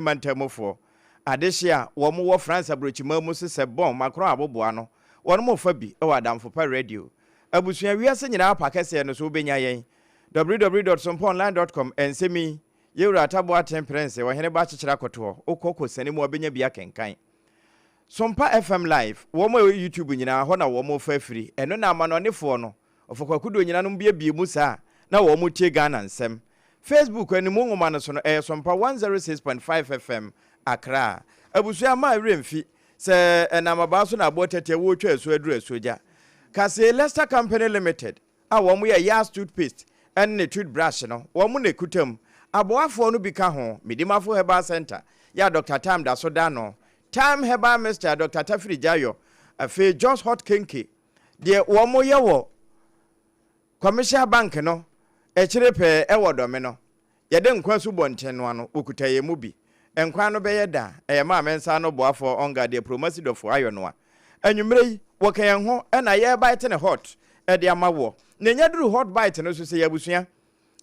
mantamofo adehia wo mo wo France abrochima mu se bon makro aboboa no won mo fa bi e wa damfo pa radio abusua wiase nyina pa kese no so obenya yen www.somponline.com ensemi yewra tabo atemprence wo hene ba chechira koto okoko sani mu obenya bia kenkan Sompa FM live wo mo YouTube nyina ho na wo mo fa firi eno na amanonefo no ofokwakudo nyina no bia mu sa na wo mo tie Ghana nsem Facebook ani mu ngoma no so no Sompa 106.5 FM Accra abusua ma remfi se enamaba so na abotete wo twa so aduru asoja kase Leicester Company Limited a wo mo ya Yas toothpaste and ne toothbrush no wo mo ne kutam aboafo no bi ka ho Midimafo Herbal Center ya Dr. Tam da so da no Time Herbal Mr. Dr. Tafiri Jayo afi Just Hot Kinky de wo mo ye wo Commercial Bank no echirepe ewo dome no yede nkwa su bonten no ano okutaye mu bi enkwa no beye da ma mensa no boafo onga de promosi do fo ayo no a anwumrei wo kan ho na ye bite ne hot de amawo na nyaduru hot bite no so se yabusua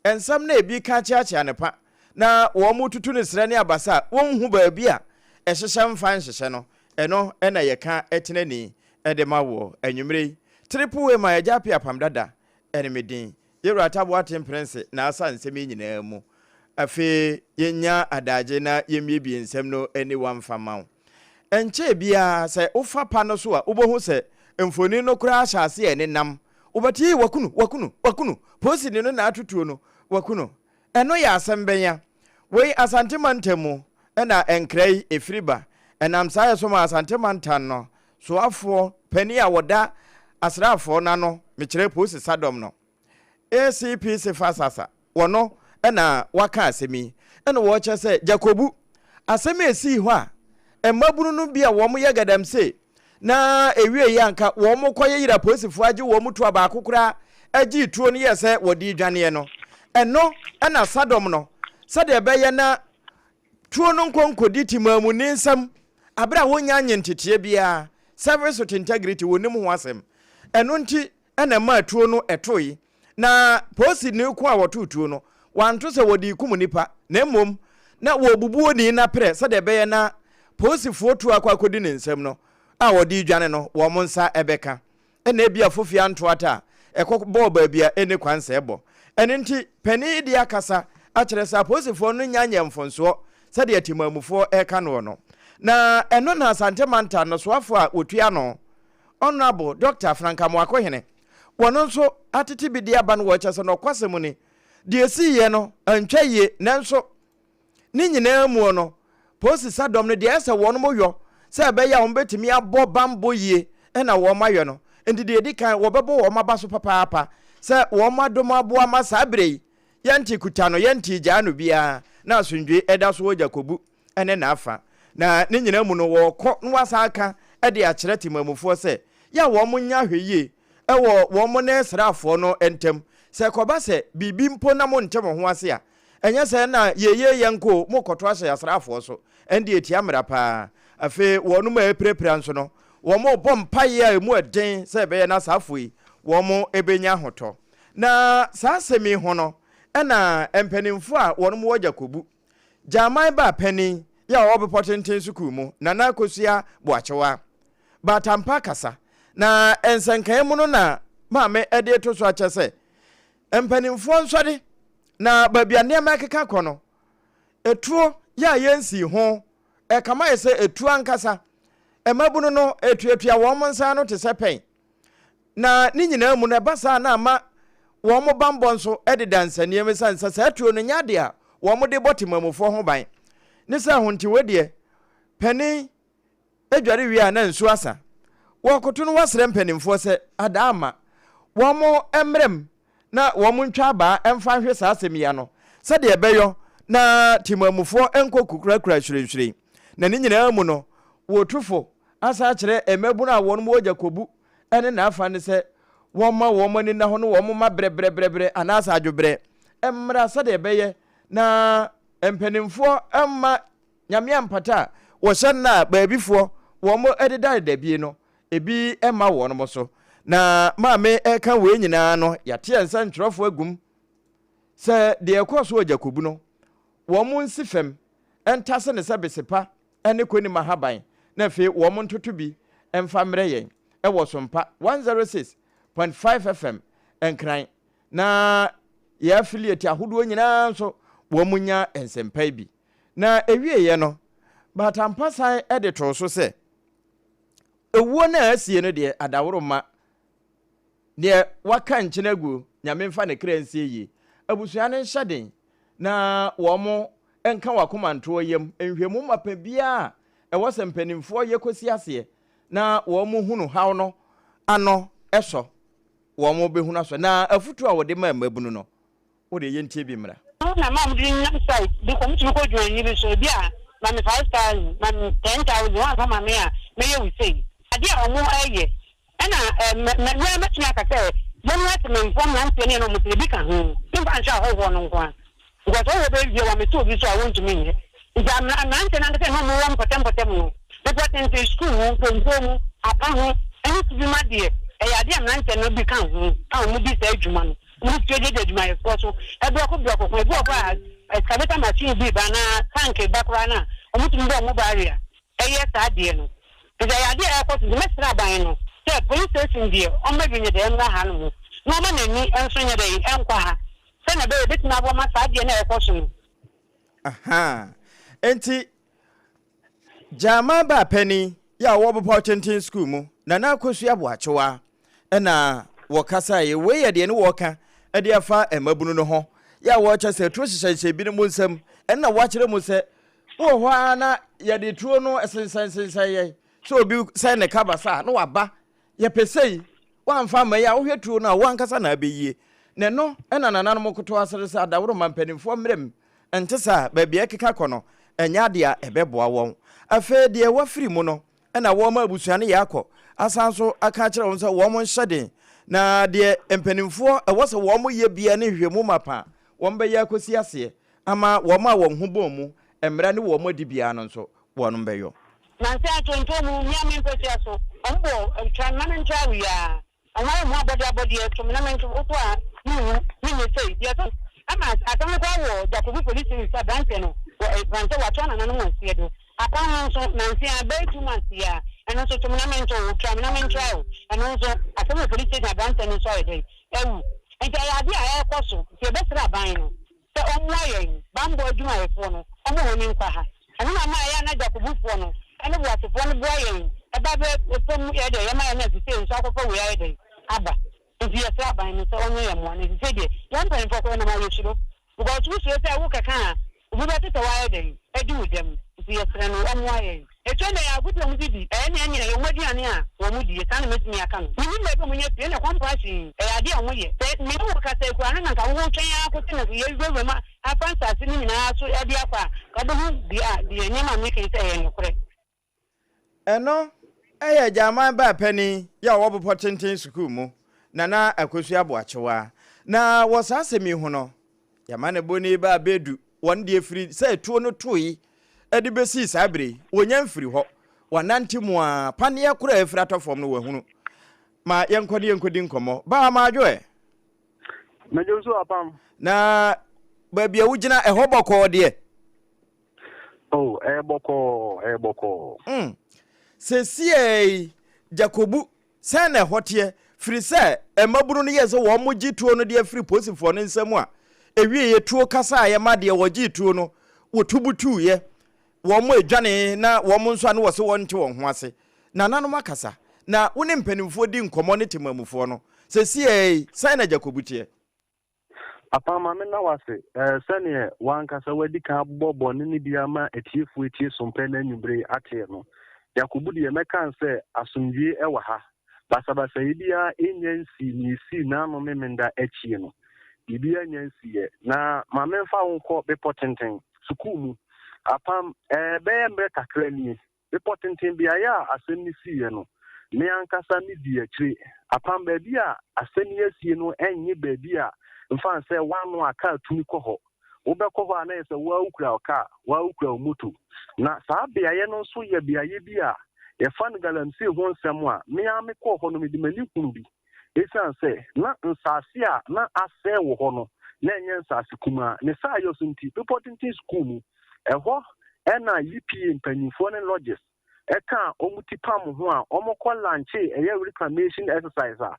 ensam na ebi ka chiachi anepa na wo mu tutu ne sre ne abasa won hu ba bi a ehyehyem fan hyehye no eno na ye ka etenani de mawo anwumrei triple way ma ya japi apam dada enemedin yewra tabo atemprence na asa nsem nyina mu afi yenya adaje na yemiebi nsem no eni wamfama enche bia se ufa pa no so a ubohu se mfoni no kura ahyase ene nam ubati wakunu posi ni no na atutuo no wakunu eno ya asembenya we asantemantemu ena enkrei efriba enam saye so ma asantemantan no so afo pani a woda asrafo na no mekire posi sadom no ACP se fasasa wono ena waka asemi ena wo che se Jacobu asemi esi ho a emmabunu no bia wo mo yegadam se na ewie yanka wo mo koye yira posifo age wo mo to abakokura agi tuo no yese wodi dwane no eno ena sadom no sade beye na tuo no nkonkodi timamu ninsam abra wonya nyentete bia service with integrity wonim ho asem eno nti ena ma tuo no etoyi na posi ni ku a wotutuo no wanto se wodi kum nipa na mmom na wo bubuo ni na pre se de beye na posi fotu akodi ne nsem no a wodi dwane no wo monsa ebeka ena bia fofia nto ata ekọ ba bia ene kwanse ebo ene nti pani dia kasa a kire sa posi fo no nyanya mfonso se de atimamufo eka no na eno na asante manta no so afo a otua no honorable Dr. Franka Mwakohene wono nso atete bi dia ba no wo kyese no kwasem ni de siye no antwaye nanso ni nyina mu no posi sadom no de ese wono moyo se be ya wombetimi abo bambo yie na wo mayo no ndi de dikan wo bebo wo mabaso papa se wo madom abo ama sabrei yanti kuta no yanti gya no bia na asundwe eda so Jacobu ene na afa na ni nyina mu no wo kọ no wasa aka de a kire timamufo se ya wo munya hweye ewo wo mo na esrafo no entem se koba se bibi mpo na mo ntem ho ase a enye se na yeye yenko mo koto ase asrafo so ende etia mra pa afi wo no ma eprepra nso no wo mo bom paye a emu eden se be na safo yi wo mo ebenya hoto na sa semi ho no na empanimfo a wo no mo Jacobu jaman ba pani ya wo be potenten suku mu na kosua boachewa batampa kasa na ensankan mu no na maame ede to so achese empanimfo nsode na babiane ma keka kono etuo ya yensi ho kama ese etuo ankasa emabunu no etuatua wo monsa no te sepen na ni nyina mu na basa na ama wo mo bambo nso edidansane emesansa sa etuo no nyade a wo mo de botimamufo ho ban ne sa honti wedie pani edware wi a na nsu asa wokoto no wasre mpanimfo se adama wo mo emrem na wo mo ntwa ba emfa hwe sa asemiya no se de ebeyo na timamufo enkokukura hwirehwire na ni nyina mu no wo tufo asa kire emebu na wo no mo Jacobu ene na afa ne se wo ma wo mo ni na ho no wo mo ma brebre anasa adwobre emra se de ebeye na empanimfo emma nyame ampata wo hye na baabifo wo mo edida dabie no ebi emma wo no mo so na maame eka we nyina no yate ensa ntwerofo agum se de ekoso Jacobu no wo mo nsifem entase ne sebesepa ene koni mahaban na fe wo mo ntoto bi emfa mre yen e wo Sompa 106.5 FM enkran na ya affiliate ahodo nyina nso wo munya ensempa bi na ewie ye no batampasan e de to so se ewuo na asie no de adaworo ma de waka nkyinagu nyame mfa ne kransie yi abusua ne nhyeden na wo mo enka wakomanto yam enhwemu mapa bia e wo sempanimfo ye kosi ase na wo mo hunu haw no ano eso wo mo behunu aso na afutu a wo de ma mabunu no wo de yentie bi mra na mam din na site bi ko mtu ko join ni so bia na me 5,000 na 10,000 wa sama me a me ye we say ade a omo aye na me me tia ka say mo na me inform na mpeni no mo te bi ka ho mfa ncha ho no nkwa because all the way we to be so I want to mean is I'm not say no more potem no but in school ko apa ho any to be mad there e ya dey am no be kan ho kan mo bi say adwuma no mo tue dey adwuma e for so e do ko ko e bo ba excavator machine bi ba na tank bakra na o mo tumi mo barrier e ye sa de no e ya dey e ko so me sra ban no say police station there o ma bi nye dey na ha no no ma na ni enso nye dey enkwa ha na be bit na bo ma sa de na e ko so aha enti jama ba pani ya wo bo potentin school mu na akosu aboachewa na wo kasa ye we ye de ne wo ka e de afa emabunu no ho ya wo cha se tro hyehyɛ bi ne mu nsam na wo akere mu se wo ho ana ye de tro no esensensen ye so obi sai ne kabasa na waba ye pesei wa amfa ma ya wo hwe tro no a wo ankasa na abeyie ne no na nananom koto asere sa adaworo mampanimfo mrem entesa ba bia keka kono enya de a ebeboa won afa de wafiri mu no na wo ma abusuane yakọ asanso aka kire won se wo mo hyeden na de empanimfo wo se wo mo ye bia ne hwemu mapa won be yakosi ase ama wo ma won ho bom mu emra ne wo mo di bia no nso wonom be yo na se atonto mu nyame mpete so ombo tranman ntrawi ya ama mo abodi tranman ntrawi a ni say dia so ama atamu kwa wo Jacob police in Sabante no Vante watwana na no nsie do Apam so na nsie abe 2 months ya eno so tournament trial eno so atamu police in Sabante no so dey ewu enta ya dia ya ekoso se be sra ban no se omo ayen bambo adwuma efo no omo woni nkwa ha eno na ma ya na Jacob fo no eno bo atefo no bo ayen eba be efom ya de ya ma ya na sise nso akofo we ya de aba if you are buying so on your money, you say, one time for one of my issue. Because we say, work a car, we got it a while day. I do them. If you are one way. A trend I would not be any Modiania, or Moody, can make me a can. You never when you're in a compassion, a idea on you. Me work as a one and I won't change our question. You will remember, I found that in our so Adiapa. God won't be the name I'm making say, and no, eh, Jama ba penny, ya wobo potentin school mu. Nana akosu aboachewa na wasasemi hu no yamane boni ba bedu won de free say tuo no toyi edi besi sabre wonyam free ho wanante mu a pane akura afri atofom no wahunu ma yenkodi nkomo ba ma adwo mejoso apam na ba bia wugina ehoboko de oh eboko sesie Jacobu sana hotie free say emabunu no yeze wo mo gituo no de free posifo no nsam a ewie ye tuo kasa ye made wo gituo no wo tubutu ye wo mo adwane na wo mo nso ane wo se won nte won ho ase na nanom akasa na woni mpanimfo di nkomo ne temamufo no sesie sai na Jacobutie apama me na wase sane wankasa wadi ka bobo ne bia ma etiefu etie sompa na nyubre ate no Jacobu de meka nse asomdwie ewa ha basabasa ibia enyansi ni si na no memenda achie no ibia nyansi ye na mamemfa wonko bepotenten sukumu apam be mbe kakra ni bepotenten bia ya asemi si ye no me ankasa mi di akire apam ba bia asemi asie no enye ba bia mfa nse wanu aka tumi koho wobekọ na ese wa ukra oka wa ukra moto na saa bia ye no so ye bia ye bia ye fan galamsi ho nsem a me ame kọ ho no me di mani kunu bi esan se na nsase a na ase wo ho no na enye nsase kuma ne saa yo sunti reporting school mu eho ɛna UPA mpanyinfoɔ ne lodges ɛka ɔmo tipam ho a ɔmo kɔ lanche ɛyɛ reclamation exercise a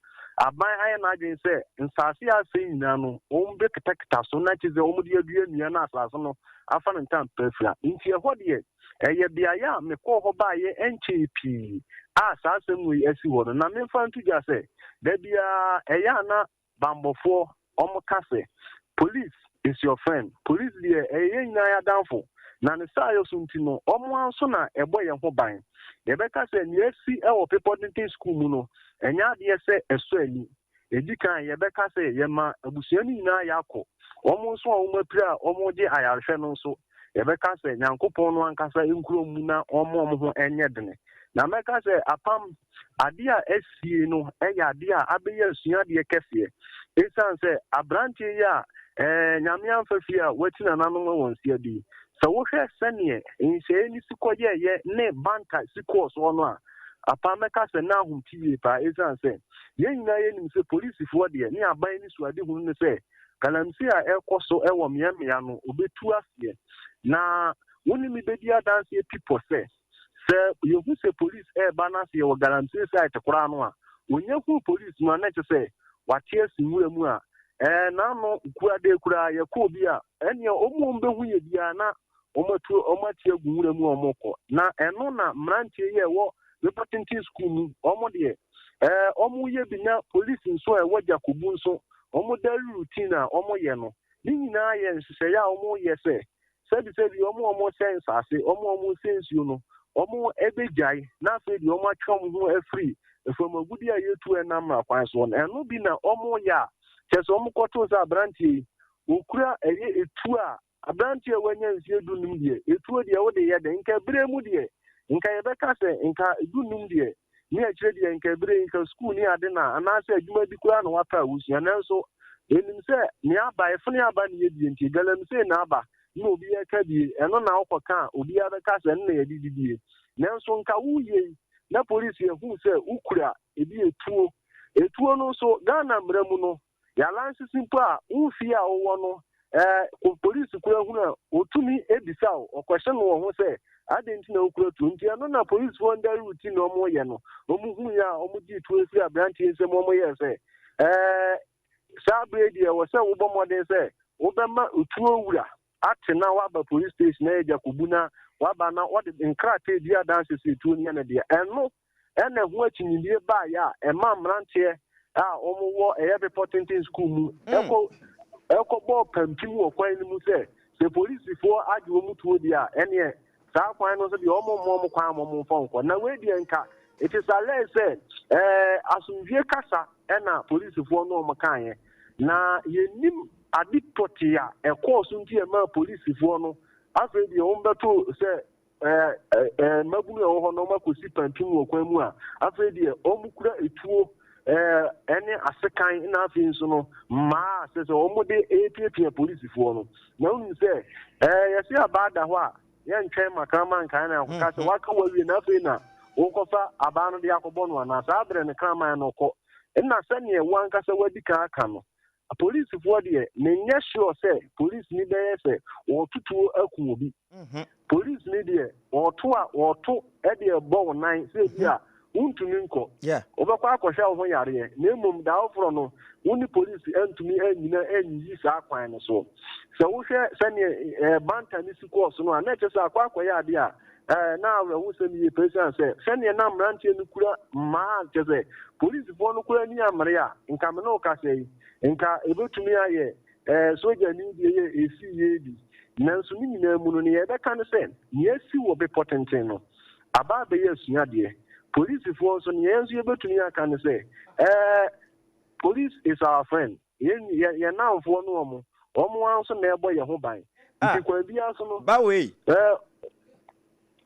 aban ayɛ n'adwene sɛ nsase ase nyinaa no ɔmo bɛ kitakita so na kyerɛ sɛ ɔmo de adua nnua na asase no afa ne ntam pɛfira nti ɛhɔ deɛ ɛyɛ beaeɛ a mekɔɔ hɔ baayɛ ɛnkyɛ pii a saa asɛm wei asi hɔ no na memfa nto gya sɛ da biara ɛyɛ ana bambɔfoɔ ɔmo ka sɛ police is your friend police deɛ ɛyɛ nyinaa yɛadamfo na ne saa yɛ so nti no ɔmo anso na ɛbɔ yɛn ho ban yɛbɛka sɛ nea asi ɛwɔ pepɔdenten school mu no ɛnyɛ adeɛ sɛ ɛsɔ ani ɛdi kan yɛbɛka sɛ yɛma abusua no nyinaa yɛakɔ ɔmo nso a ɔmo apiri a ɔmo gye ayarehwɛ no nso yɛbɛka sɛ nyankopɔn no ankasa nkuro mu na ɔmo ho ɛnyɛ dene na mɛka sɛ apam adeɛ a asie no ɛyɛ adeɛ a abɛyɛ asuadeɛ kɛseɛ ɛsiane sɛ aberanteɛ yi a nyame amfa fie a wati nananom wɔ nsia bi sɛ wohwɛ sɛneɛ nhyɛɛ ne sikɔyɛɛyɛ ne banka sikɔɔ soɔ no a apam mɛka sɛ na ahomtie paa ɛsiane sɛ yɛn nyinaa yɛnim sɛ polisifoɔ deɛ ne aban ne suade hunu ne sɛ galamsey a ɛkɔ so ɛwɔ mmeammea no obɛtu aseɛ na wone me bɛdi adanseɛ pipɔ sɛ yɛhu sɛ police ɛɛba no aseɛ wɔ galamsey site koraa no a ɔnya hu police no a na kyɛ sɛ wate asi nwura mu a n'ano kuade koraa yɛkɔɔ bi a ɛneɛ ɔmo bɛhu yɛ biara na ɔmate agu nwura mu a ɔmokɔ na ɛno na mmeranteɛ yi ɛwɔ Repotenti school mu ɔmo deɛ ɔmo yɛ bi na police nso a ɛwɔ Jakobu nso ɔmo daily routine a ɔmo yɛ no ne nyinaa yɛ nhyehyɛeɛ a ɔmo yɛ sɛ sɛbi ɔmo sɛ nsase ɔmo sɛ nsuo no ɔmo ɛbɛgyae na afei deɛ ɔmo atwa ɔmo ho afiri efamagudi a yɛtu ɛnam akwan so no ɛno bi na ɔmo yɛ a kyɛ sɛ ɔmo kɔto sɛ aberanteɛ yi okura ɛyɛ etu a aberanteɛ a wanya nsie dunum deɛ etuo deɛ wode yɛ de nka bere mu deɛ nka yɛbɛka sɛ nka dunum deɛ ne akyerɛ deɛ nka bere nka school ni ade na anaasɛ adwuma bi koraa na wapa awusua nanso enim sɛ ne aba efone aba ne yɛ die nti galamsey na aba na obi yɛka die ɛno na wokɔ ka obi abɛka sɛ nna yɛde didie nanso nka woyɛ na polisi ehu sɛ ukura ebi etuo no so Ghana mmara mu no yalansi simpo a wofie a wowɔ no polisi kura hu na otumi ebisa o question wo ho sɛ adenti na okura tu nti ano na police for under routine no mo ye no omu hu ya omu di tu efi abrantie nsem omo ye sɛ sabre die wo sɛ wo bɔ modern sɛ wo bɛma otuo wura ate na waba police station na Jakobu na waba na wode nkrate di adanse se tuo ne na de ɛno ɛna hu akyinibie ba ya ɛma mrantie a omo wo ɛyɛ Repotenti school mu ɛkɔ bɔ pampim wɔ kwan no mu sɛ polisifoɔ agye wɔn tuo di a ɛneɛ saa kwan no so deɛ ɔmo kwan mo mfɔnkɔ na we deɛ nka it is alleged sɛ asomdwie kasa ɛna polisifoɔ no ɔmo kaeɛ na yɛnim ade tɔte a ɛkɔɔ so nti ɛma polisifoɔ no afei deɛ ɔmo bɛto sɛ mabunu a ɛwɔ hɔ no ɔmo akɔsi pampim wɔ kwan mu a afei deɛ ɔmo kura etuo ɛne asekan na afei nso no mmaa sɛ ɔmo de epiapia polisifoɔ no na wonim sɛ yɛse abaada hɔ a yɛntwɛn makrama nkan na akɔka sɛ waka wawie na afei na wokɔfa abaa no de akɔbɔ no anaa saa berɛ ne kraman no kɔ ɛna sɛneɛ wankasa wadi ka aka no polisifoɔ deɛ menyɛ sure sɛ polisi ni bɛyɛ sɛ wɔtotuo aku obi polisi ni deɛ wɔto ɛde ɛbɔ wo nan sɛ bi a wontumi nkɔ wobɛkɔ akɔhwɛ wo ho yareɛ na mmom da woforo no wo ne polisi antumi anyina anyiyi saa kwan no so sɛ wohwɛ sɛneɛ banta ne si kɔɔ so no a na ɛkyɛ sɛ akɔyɛ ade a na awerɛho sɛm yie pɛsiane sɛ sɛneɛ na mmeranteɛ no kura mmaa kyɛ sɛ polisifoɔ no kura ni amere a nka me ne wo kasa yi nka ɛbɛtumi ayɛ sogyani deɛ yɛ ɛsi yɛ bi nanso ne nyinaa mu no ne yɛbɛka no sɛ neɛ asi wɔ bepɔ tenten no abaa bɛyɛ asuadeɛ polisifoɔ nso ne yɛn nso yɛbɛtumi aka no sɛ police is our friend yɛn namfoɔ no ɔmo nso na ɛbɔ yɛn ho ban nti kwan biara so no bawei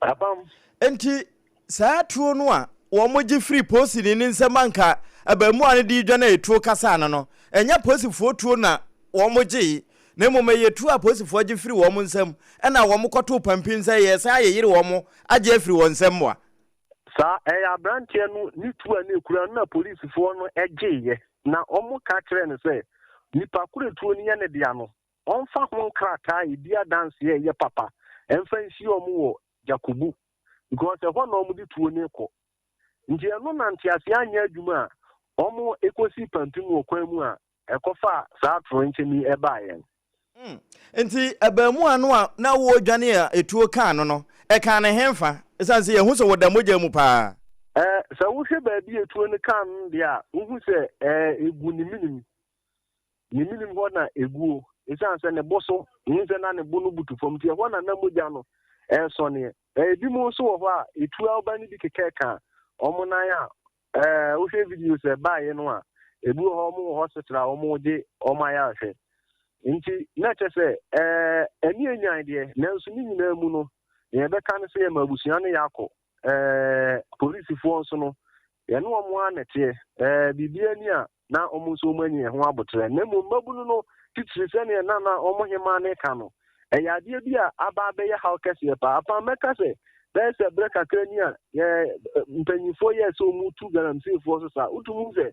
apam enti saa tuo no a wɔn gye free posi ne nsɛm anka abamu a ne di dwa na etuo kasa no ɛnya posifoɔ tuo na wɔn gye na mmom yɛtu a posifoɔ gye free wɔn nsɛm ɛna wɔn kɔto pampin sɛ yɛ saa yɛyere wɔn agye free wɔn nsɛm wa saa ɛyɛ aberanteɛ no ne tu a ne ekura na polisifoɔ no ɛgyeeɛ na ɔmo ka kyerɛ no sɛ nipa koro tuo ne yɛ ne dea no ɔmfa ho nkrataa edi adanseɛ yɛ papa emfansi omo Jakubu because e ho na omo di tuo ne ko nti eno na ntiase anya adwuma omo ekosi pantum okwan mu a ekofa saa tro ncheni eba yen nti abamu anu a na wo dwane a etuo kan no e kan ne hemfa esanse ye hu so woda mogya mu pa sa wo hwe ba bi etuo ne kan dia wo hu se egu ni minim ho na eguo esanse ne boso nze na ne bunu butu fom tie ho na mogya no so ne bi mu so wo ho a etuo oba ni bi kekeka omo na ya wo hwe video se ba ye no a ebu ho mo hospital omo je omo ya hwe nti na chese eni enyan de na nso ni nyina mu no ye be kan se ye mabusia ne yakọ police fo nso no ye no omo anete bibia ni a na omo nso omo anyi ho abotre na mo mabunu no titiri se ne na omo hema ne ka no yade bi a aba be ye how kese pa apa meka se there's a break akrani a ye mpanyifo ye so mu tu garamsi fo so sa utumu se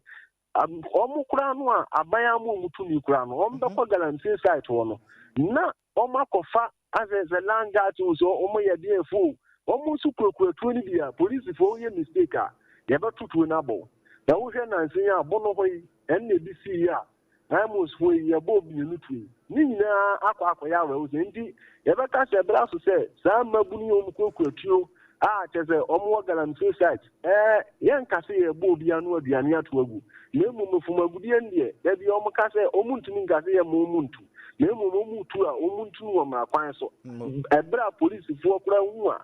omo kura no a abaya mu mutumi kura no omo bekọ galamsey site wo no na omo akofa as a land guard so omo ye dey fu omo su kurakura ni bia police fo ye mistake a ye betutu na bo na wo hwe na nsin a bo no hoyi enne bi si ya amos fo ye bo bi nu tu ni nyina akọ ya we ndi ye beka se bra so se sa mabuni omo kurakura a chese omo galamsey site yen kase ye bo bi anu aduane ato agu na mu mfumagudie ndie da bi omo kase omo ntumi ngase ye mo muntu na mu omo tu a omo ntu wo ma kwan so ebra police fo kura hu a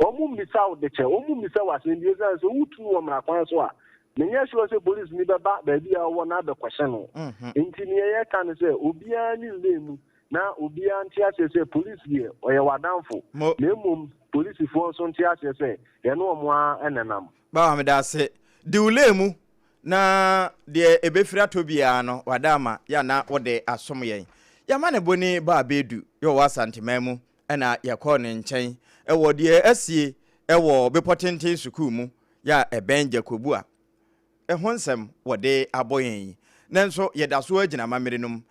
omo misa wo de che omo misa wa se ndie za so utu wo ma kwan so a na nya sure se police ni beba ba bi a wo na be kwahye no enti ni ye kan se obia ni lemu na obia nti ase se police die oye wadanfo na mu police fo so nti ase se ye no omo a enenam ba me da se di ulemu na de ebefiri atobia no wadama ya na wode asom yen ya ma ne boni ba bedu yo wasantemamu na yakọ ne nchen ewo de asie ewo bepotenten sukuu mu ya ebenja kobu a ehonsem wode aboyen nanso yedaso agina mamerenum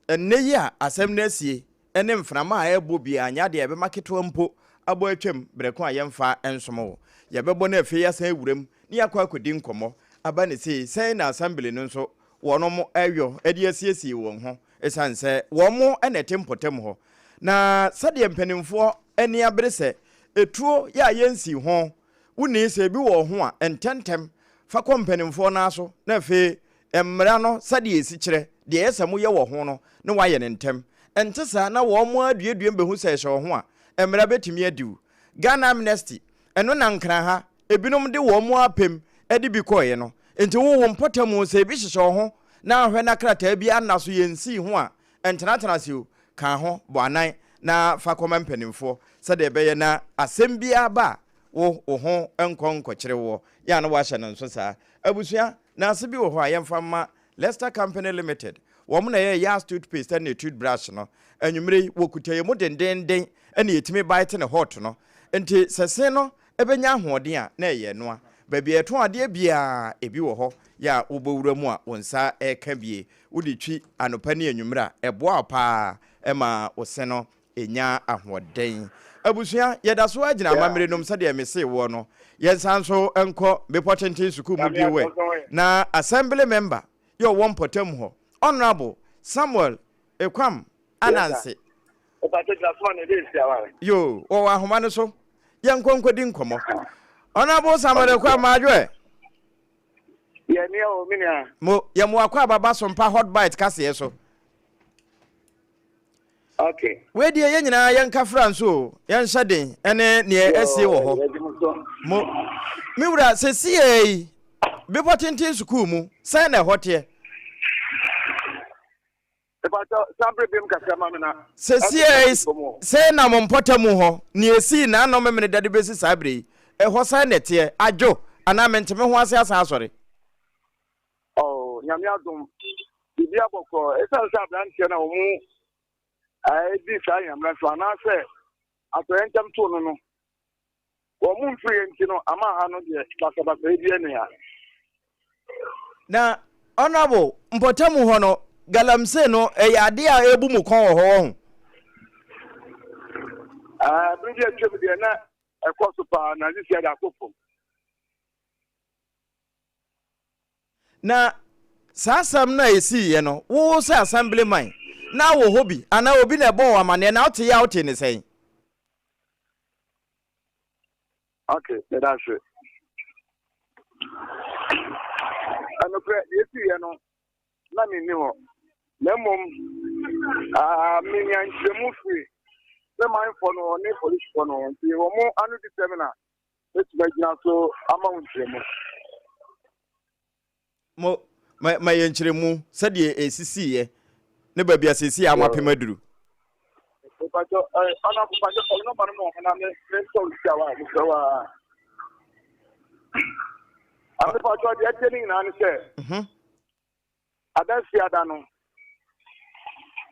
enneyi a asem na asie ene mframa a ebo bia anya de ebe maketo mpo abo atwam breko a yemfa ensomo yebebo na afi ya san ewurem ni yakọ akodi nkomo aba ne sei na assembly no nso wono mo ayo edi asiesie won ho esanse wo mo enete mpotem ho na sade mpanimfo eni abrese etuo ya yensi ho wuni se bi wo ho a ententem fa ko mpanimfo na so na fe emra no sade esi kire de esam ye wo ho no ne wa ye ne ntem entesa na wo mo aduedue mbehu se hye ho a emra betimi adiu Ghana amnesty eno na nkran ha ebinom de wo mo apem edi bi koye no enti wo mpotamu se bi hye ho na ahwe na krata bi anaso yensi ho a entenatena se ka ho bo anan na fa koma mpanimfo sade ebeye na asem bia ba wo ho enkonko kire wo ya na wa hye no nso saa abusua na ase bi wo ho a yemfa ma Leicester Company Limited wo mo na ye ya toothpaste and toothbrush no anwumre wo kutaye mo dendenden ene yetimi bite ne hot no enti sese no ebenya ahoden a na ye no a baby eto ade bia ebi wo ho ya wobowura mu a wonsa eka bie wodi twi anopa ne anwumra eboa pa ema wose no enya ahoden abusua yedaso agina mamre nom sade mese wo no yensanso enko bepotenten suku mu biwe na assembly member yo won potem ho honorable Samuel Ekwam Anansi yo o wa homa no so yenkonkodi nkomo honorable Samuel Ekwam adwe ye ni o minia mo ye mo akwa baba Sompa hot bite kase so okay we die ye nyina yenka franso yen hyaden ene ne asie wo ho mo mi wura sesie be potenten school mu sai na hote sesie sai na mo potamu ho ne esi na no memene dade besi sabre ho sai nete adwo ana menteme ho ase asa asore oh nyame adom bibia boko esa sa branche na omu di sa nyamra so ana se atoyentem to no no omu mfiri enti no ama ha no de basabasa ebie ne ya na honorable mpotamu ho no galamse no eyade a ebu mu kon ho Bridge atwam de na ekɔ pa na this year da akofo. Na sasam na esi ye no wo se assemblyman na wo hobi ana obi na ebo amane na ote ya ote ne sen. Okay, that's it. And the esi ye no na me ni ho. Na mom me nyan chemu free. The mind for no ni police for no. Ti wo mo anu di seminar. Let's begin so amount chemu. Mo ma yenkyere mu sɛde esisi ye ne ba bia sisi amapem aduru pato ana pato no ba no na me so siawa so wa ame pato de ateni na ne se adansi ada no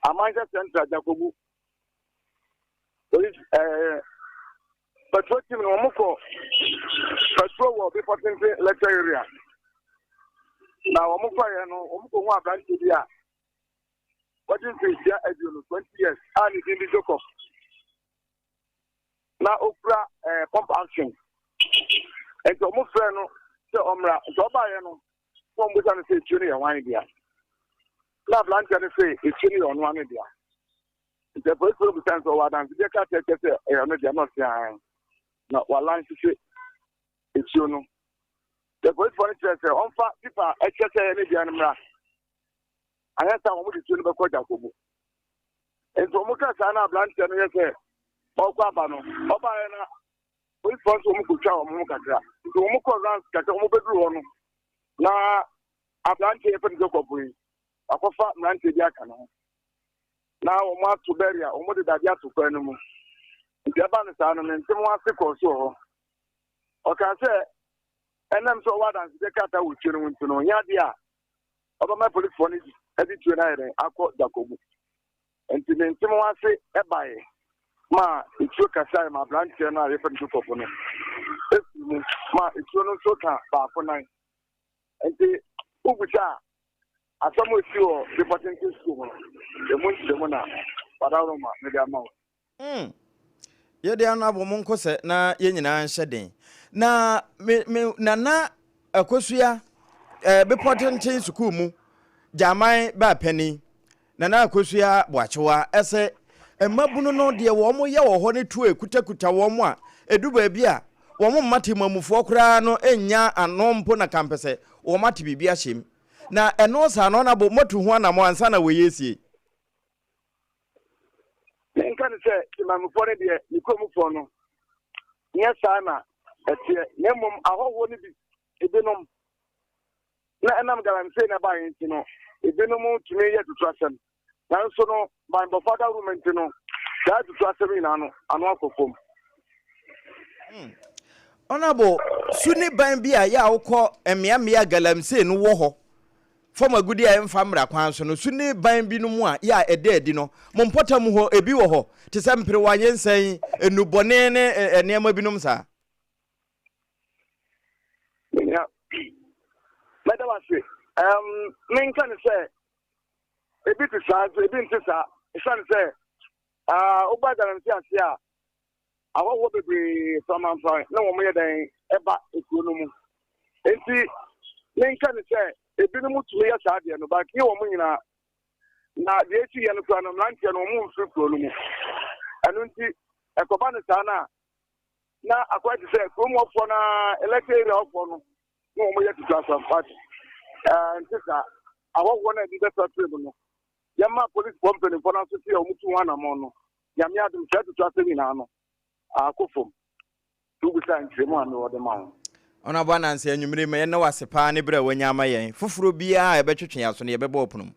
amanja center Jakobu police patrol team no moko patrol wo be important lecture area. Now, I'm going to go branch area. What is this year? 20 years. And it's in the joke. Now, Opera pump action. And so, my friend, so Omra, Zobayano, from which I say, Junior, one idea. Now, branch and say, it's Junior on one idea. The first group of times over, and the cat takes a not saying, not what line to say, it's you know. The voice for it says, on fat people, I just say any animal. I have some of the children of Jacobo. And so, Mukasana Blanche and yes, Okabano, Obayana, we want to Mukucha or Mukatra. So, Muko runs Katamobu. Now, a Blanche from Jokobu, a Kofa Blanche Yakano. Now, Mark to Beria, or what did I get to Pernamo? The Abanistan and someone sick or so. Okay, I say. And I'm so what as the cat will children to know. Yadia. About my police phone is edit to an I caught Jacob. And to then someone say, Ebai. Ma, it's your Kasai, my branch, and I refer to Copono. Ma, it's your no soka, bar for 9. And the Ubucha, as some with you, reporting to school, the moon, the mona, but I don't know, maybe I'm out. Ye de anabo monko se na ye nyina nhye na me nana akosua be potenten school mu jaman ba pani nana akosua boachewa ese emabunu no de wo mo ye wo ho ne tu ekutakuta wo mo a edu ba bia wo mo mate mamufo kra no enya anompo na kampese wo mate bibia hyem na eno sa no na bo motu ho na mo ansa na wo yesie. I can say, my phone, you come for no. Yes, Sana, at Yemum, I won't be a denom. And I'm going to say about it, you know, a denom to me yet to trust him. Now, so no, my father woman to know that to trust him in an uncle home. Honorable, Sunni Bambia, ya call a Miamia Galamse no war. From a good year and family, no Sunni Bambi no more, ya a dead, you know, Mompota muho, a biwo, to some Peruvian saying, a new bonene, a near Mabinumsa. Yeah, Madam, men can say, a bit of size, a bit of son say, Obadan and Tia, I will be from no more than about a good. And see, men can say, a bit of years out there, but you are now the 80 and from Lanka no moon through. And when see a Cobana Sana, now I quite say, come up for an elected of one, no more to class of party. And sister, I want one of the tribunal. Yama police company for us to see a Mutuana mono. Yamia them try to trust in Ano. I go from 2 times, one or the mount. Ona bwana nse enwumire me na wasepa ne bra wanyama yen fufuro bia ebetwetwe aso ne yebeba opunum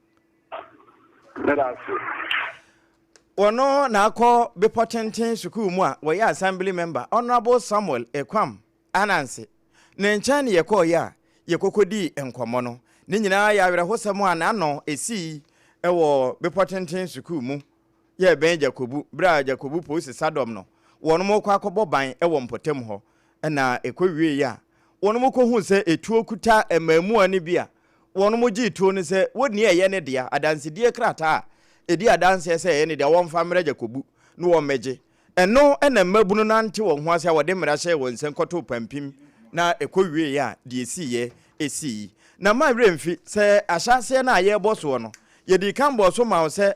ono na akọ be potenten school mu a we assembly member honorable Samuel Ekwam Ananse ne ncha ne yekọ ya yekokodi enkomo no ne nyina ya were hosam ana no esi ewo be potenten school mu ye ben Jakobu bra Jakobu posi sadom no wono mo kwa akọbọ ban ewo mpotem ho na ekowie ya wono mo ko hu se etuo kuta emamu ani bia wono mo gi tuo ne se woni eye ne dia adanse die krata edi adanse se eye ne dia won fa mra Jakobu no wo meje eno ena mabunu nante wo ho ase a wode mmara hye won sen koto pampim na ekowie ya de esiye esi na ma remfi se ahyase na aye boso no ye di kan boso ma se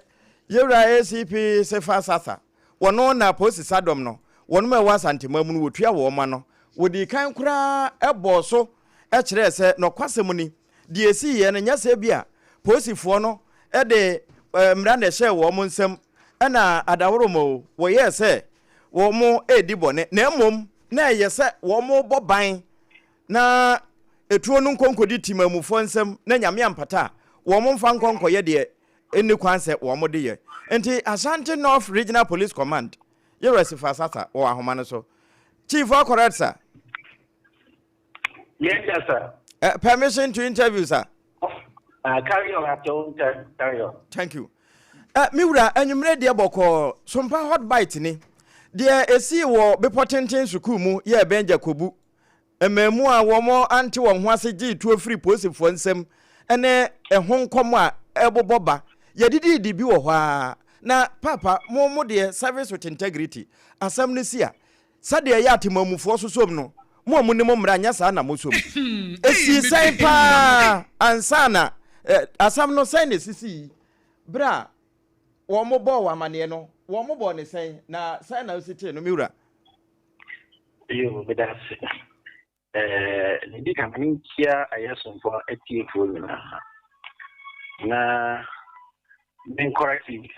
yewra ACP se fa sasa wono na posi sadom no wono ma wa santema mu no wotua wo ma no wodi kan kura eboso e kire se no kwasem ni de esiye no nya se bia posifo no e de mmara na hye wo mo nsem na adaworo mo wo ye se wo mo edi bone na emom na ye se wo mo boban na etuo no nkonkodi timamufo nsem na nyame ampata wo mo mfa nkonkoye de eni kwanse wo mo de ye enti Ashanti North Regional Police Command ye resifa sasa wo ahoma no so chief of correct sir. Yes sir. Permission to interview sir. Carry on at your own time. Carry on. Thank you. Miura enyumre de boko Sompa hot bite ni de esi wo bepotenten suku mu ye benja kobu ememu a wo mo anti wo ho ase gi tu free posifo nsem ene ehon kom a eboboba ye didi bi wo ho na papa mo de service with integrity asam ne sia sade ya atemamufo sosom no mo ni mo mra nya sa na mo som esi sai pa ansana asam no sai ne sisi bra wo mo bo wa mane no wo mo bo ne sen na sen na usiti no miura yo bedas ndi kan kia ayasomfo atiefo na ben correctly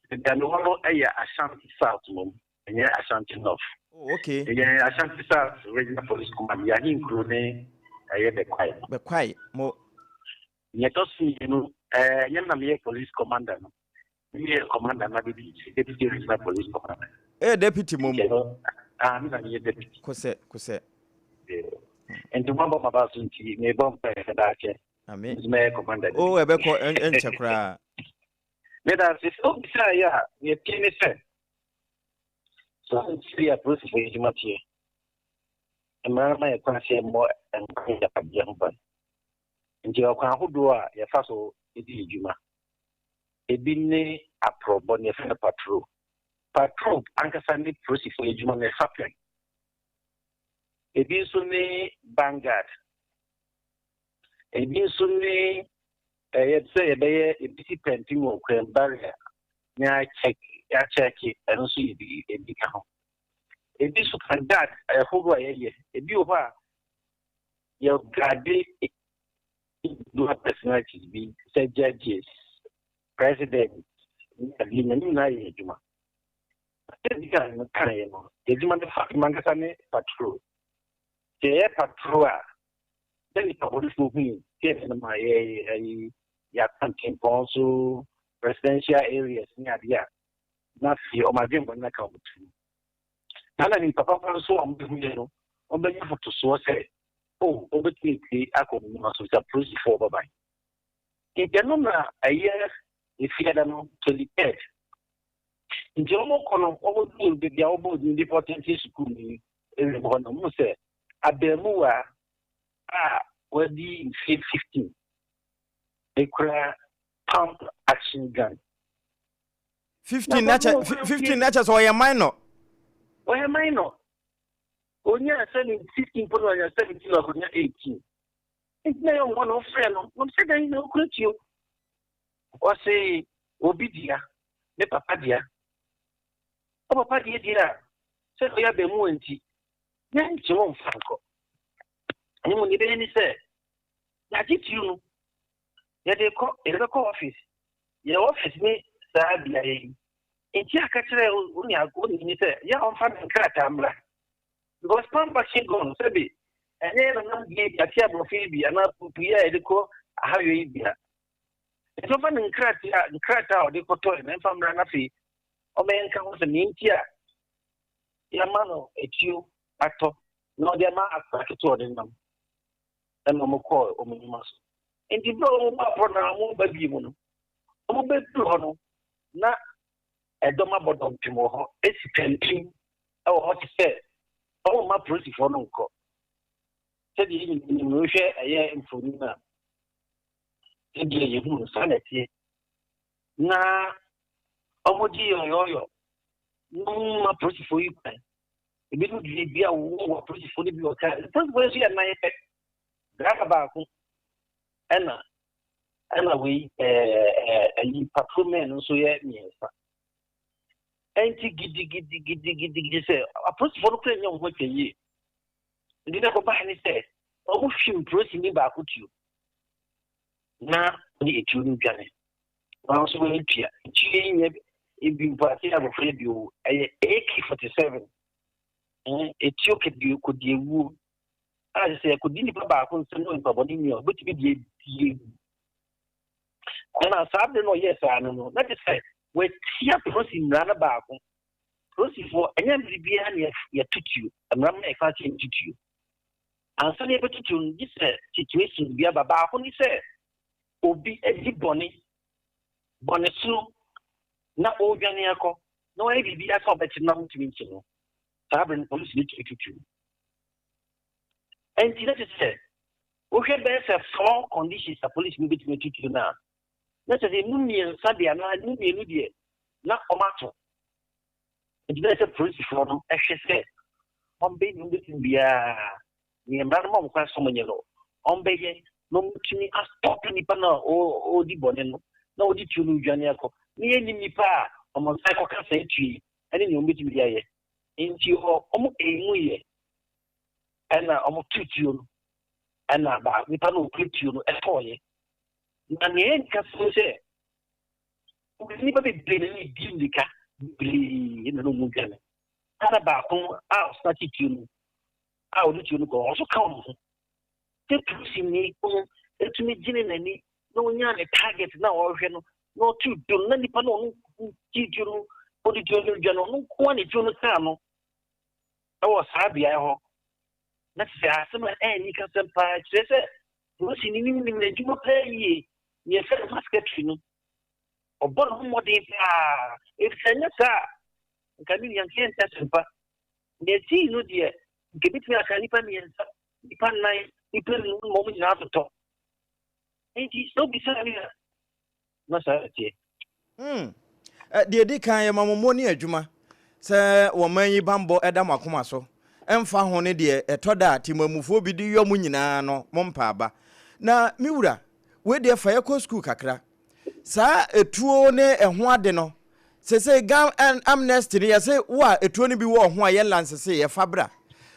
the no aya Ashanti South mom enya Ashanti North. Oh okay. Yeah, Ashanti South Regional Police Command ya include aye be kwai mo nyetosi no yena me police commander no me commander na deputy regional police commander deputy mom me na me deputy kose and to mamba mabasunti me bomba da ke amen me commander oh ebe ko enchekra me da se so bisa ya me tiene se so si a process de matie ma ma e kwase mo en ya pabia mba nti okwa ahodo a ye fa so edi ejuma ebi ne aprobo ne fa patrol ankasa ne process ejuma ne fa ebi so ne Vanguard ebi so ne ye say ebisi painting o crane barrier nya check and so ebi ka ho ebi so kan that ahodo a ye ebi o ha ye gade do have personalities be say judges president na ye juma edika no kare no ejuma de fa mangasa ne patrol the patrol then the police moving here in my ya campaign also residential areas near there na fi o ma dem na ka mutu na ni papa so am bi no o be you to so say oh obetiki akomu no so ta process for baba e deno na aye e fiada no to the head nje o mo kono o do be dia o bo di important school ni e mo no mo say abemuwa wadi 15 they cry pump action gun 15 nature so ya minor onya 15 polo onya 17 onya 18 it's na yo one friend no say that no crutio o say obidia me papa dia say o ya be mu anti yan ti won fanko ani mo ni be ni say ya ti you no ya de ko office ya office me sa bia yi enti aka kire uni ago ni say ya on fa nkrata amra because pamba shingon sabi ene na ngi ya ti abrofi bia na puya de ko ahayo yi bia so fa nkrata o de ko to na fa mra na fi o me nka ho se ni ntia ya mano etiu ato no de ma akwa to de nam and no call o mu maso enti bro mo ba program mo ba bi mu no mo be du ho no na edoma bodom timo ho esi pentin e wo ho ti se o ma process for no nko se di ni mo hwe eye infoni na ndi ye hu sanati na omoji yoyo no ma process for you plan e bi no di bia wo process for bi o ka process for you na ye draka ba ko ana we any patrolman so ye miensa enti gidi say a process for no plan nyom ho twaye ndi na ko ba ni say o mu hwim process ni ba ko tuo na ni etu ni dwane wa so we tia chi nye ibi party abo fredio AK47 etio ke bi ko die wu a se ko dini pa ba ko nse no pa boni mi o beti bi die na sabe no yes anu no na te say we tia process na ba ko process for anya bi an ya tutu amram na fa ti tutu ansa ne betutu ndi se situation bi aba ba ko ni se obi edi boni so na odwane akọ na wani bibi aka obeti na mutumi nchi no sabren police ni tutu and that is said okay best of 4 conditions the police ni betumi tutu na say mumie sabia na mumie no de na omato and that is police for no ehwese ombe ni betumi bia ni mbara mo kwa so monyelo ombe ye no mutumi astop ni pa na o di bone no na odi tunu dwane akọ ni enimi pa omo sai ko ka sai tui ene ni ombe tibia ye enti omo emu ye ana omo tutu no ana ba ni pa no tutu no etoye na ni en ka so se ni ba be ni dindika bli ina no mu gane ana ba ko a start tutu no a odi tutu no ko so ka omo te tusi ni ko etumi jine nani no nya ne target na o hwe no no tu do na nipa no tituru odi tulu jano no ko ni tunu ka no e wo sabia ho na se asema ni ka sempa se no si ni na juma pa yi ni se basket no obon ho modi pa e senya sa ka ni yan ken ta sempa ne ti no die ke bitmi aka nipa ni ensa nipa nai nipa no mo mi na to enti so bi sa ni na sa tie de di kan ye mamomo ni adwuma se wo man yi bambo eda makoma so emfa ho ne de etoda timamufo bi di yom nyina no mompa aba na miwura we de fa yeko school kakra sa etuo ne eho ade no se gam amnesty ne se wa etuo ne bi wo ho aye lance se ye fabra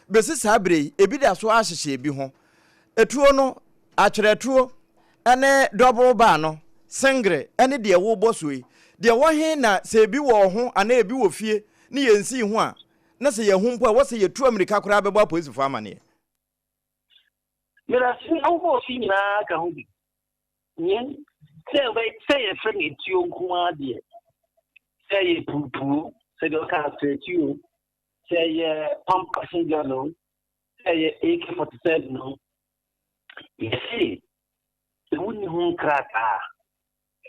besi sabre ebi da so ahyehye bi ho etuo no atweretuo ene double bar no sengre ene de wo bosoi de wo he na se bi wo ho ana ebi wo fie ne yensi ho a na se ye ho mpo a wo se ye tu America kora bebo police fo amane mira si au bo si na ka ho bi nyen se ye friend ti o nko ade se ye pupu se do ka se ti o se ye pump passenger no se ye AK47 no yesi se woni ho kraka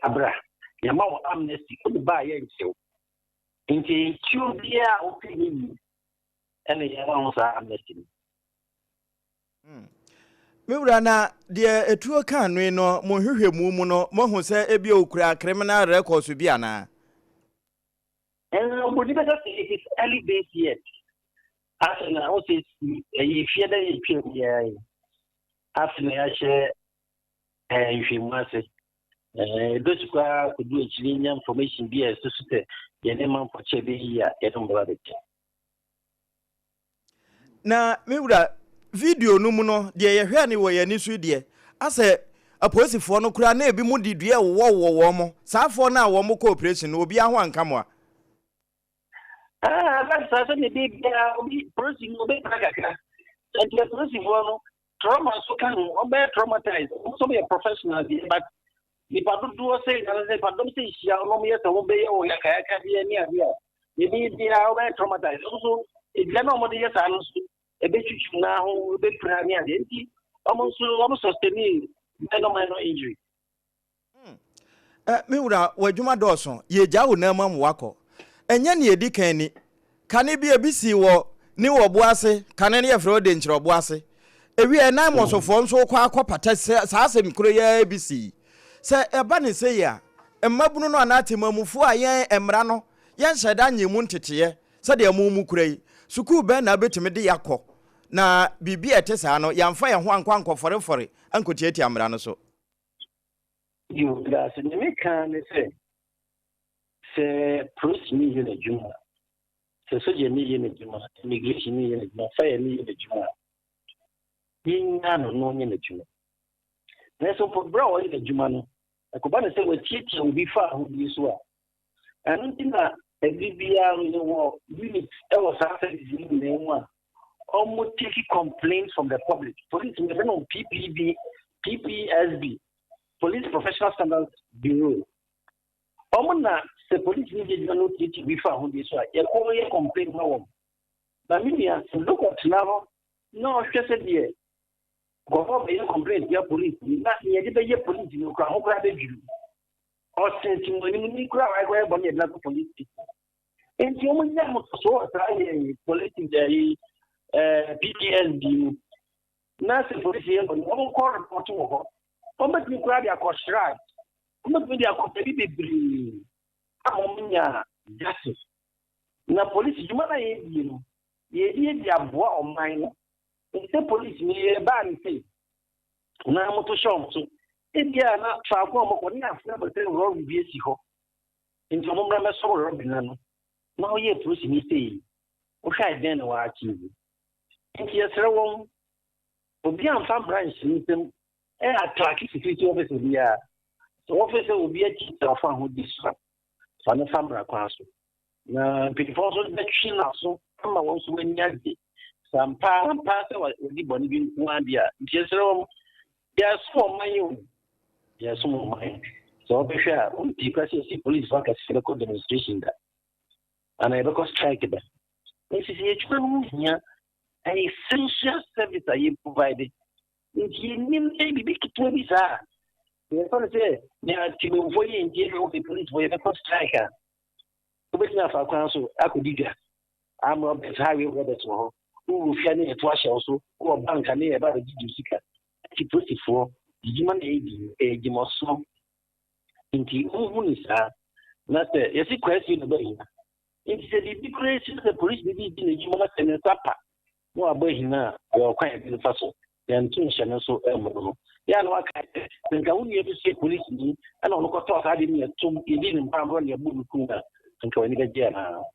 abra ya ma wo amnesty ko ba ye nchew nti chiu bia o pini ene ya wa sa amnesty miwura na de etuo kan no mo hwehwemu mu no mo hu se ebi okura criminal records bi ana but it is early days yet. After now, what is if you are after I share if you must say, those who could do information be as to say, the name of Chebe here, Edinburgh. Na miwura video no mu no de ye hwe ani wo ye ni su de ase aposifo no kura na ebi mu didua wo mo saafo na wo mo cooperation obi aho ankamo a that's the big person no be prakaka and the person no trauma so can be traumatized also be a professional but the padu do say na the padu say sia no me so be o ya ka bi ni abia e bi dia o be traumatized also e dia no mo de ya sa no e be chuchu na ho e be pra ni ade nti o mo sustain no injury me wura wadwuma dɔɔso ye gya wo na mam wakɔ enya ne edi kan ni kane bi ebisi wo ni wo boase kane ne yefro de nkyerɛ boase ewi na mosofo nso kɔ akɔpata saa asɛm kuro ya ebisi sɛ eba ne sɛ ya mmabunu no anate mamufu a yɛn emra no yan sheda nyimu ntete said ya mu kura yi suku be na betumi de yakọ na bibi etesa no yamfa ye ho ankwa forefore ankotieti amra no so you glass me can say police me in a juma say soje me in a juma immigration me in a juma fire me in a juma yinga no in a juma na so for bro in a juma no akoba na say we titi obi fa ho bi so a anu tinga ebibia no unit e was after this name one almost taking complaints from the public. Police on PPSB, Police Professional Standards Bureau. Omona the police needed no teaching before who this way. You call a complaint no. But me look at now. No, just said here. Go home and complain your police. Not near the police you can hold you. Or since you need crowd, I go on the police. And you only have so police PTSD. Nasa police here, but all call report to her. How much you grab your cost right? How much you are completely Amonia justice. Now, police, you might you the Adwoa on mine. The police may ban say. Now, to show so. If you are not travel, but not never tell wrong BSC. Into Mumma so Robin. Now, ye police me say. Okay, then watch you. And yes, wrong. But beyond some branch, and attract security officer here. The officer will be a teacher of who this one. Son of Famra Council. Now, before the chin also, come on, so when you some pastor will be born one year. Yes, wrong. Yes, for my own. Yes, for mine. So, be fair, because you see police work as a demonstration that. And I look strike that. This is a an essential service I provided. You need be to be sad. You're going to say, there are to avoid in the police for a striker. The business of our council, I could do that. I'm on the highway whether to who will find it wash also, who are bank and about the Jessica. She put it for the human aid, a demonstration. In the own is not the question about him. It's a declaration the police did in the human and a tapa. No, about him now, or quite in the fossil. Then two channels so elbow. Yeah, no, I can't. Then go near the state police and on the talk I didn't get to you didn't run your book and go any get now.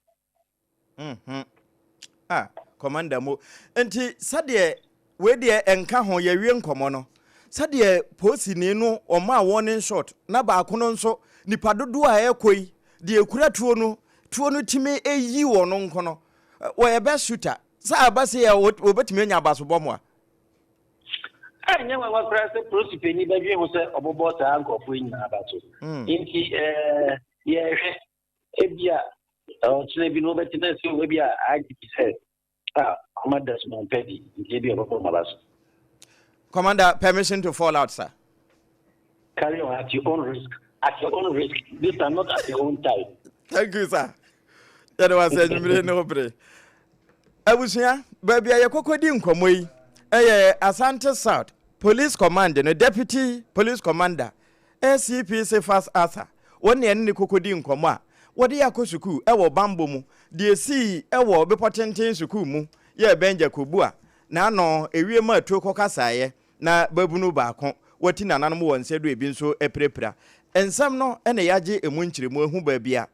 Commander Mo. And Sadia, where dear and Cajon, your young commoner. Sadia, Possi Nino or my warning shot, Naba Cononso, Nipadua Equi, the Equatuano, Tuano Time a you or non cono, where a best shooter. Sabasia would obey me about Bomwa. I never was present, Prosipini, but you was about the uncle of Win about it. In the Ebia, or Slavi over to the Webia, I said, Commander's Mount Petty, Ebia of Malas. Commander, permission to fall out, sir. Carry on at your own risk. At your own risk. These are not at your own time. Thank you, sir. That was a no. I was here, baby. I could come away. Asante South Police Commander, no Deputy Police Commander, SCP Cephas Arthur. 1 year ni kokodi nkoma. Wodi yakosuku ewo bambo mu. Die si ewo bepotenten suku mu. Ye benja kubua. Na no ewie ma atuo kokasaye na babunu baako. Wati nananom wonse do ebi nso eprepra. Ensam no ene yaje emunkyiremu ehu baabia.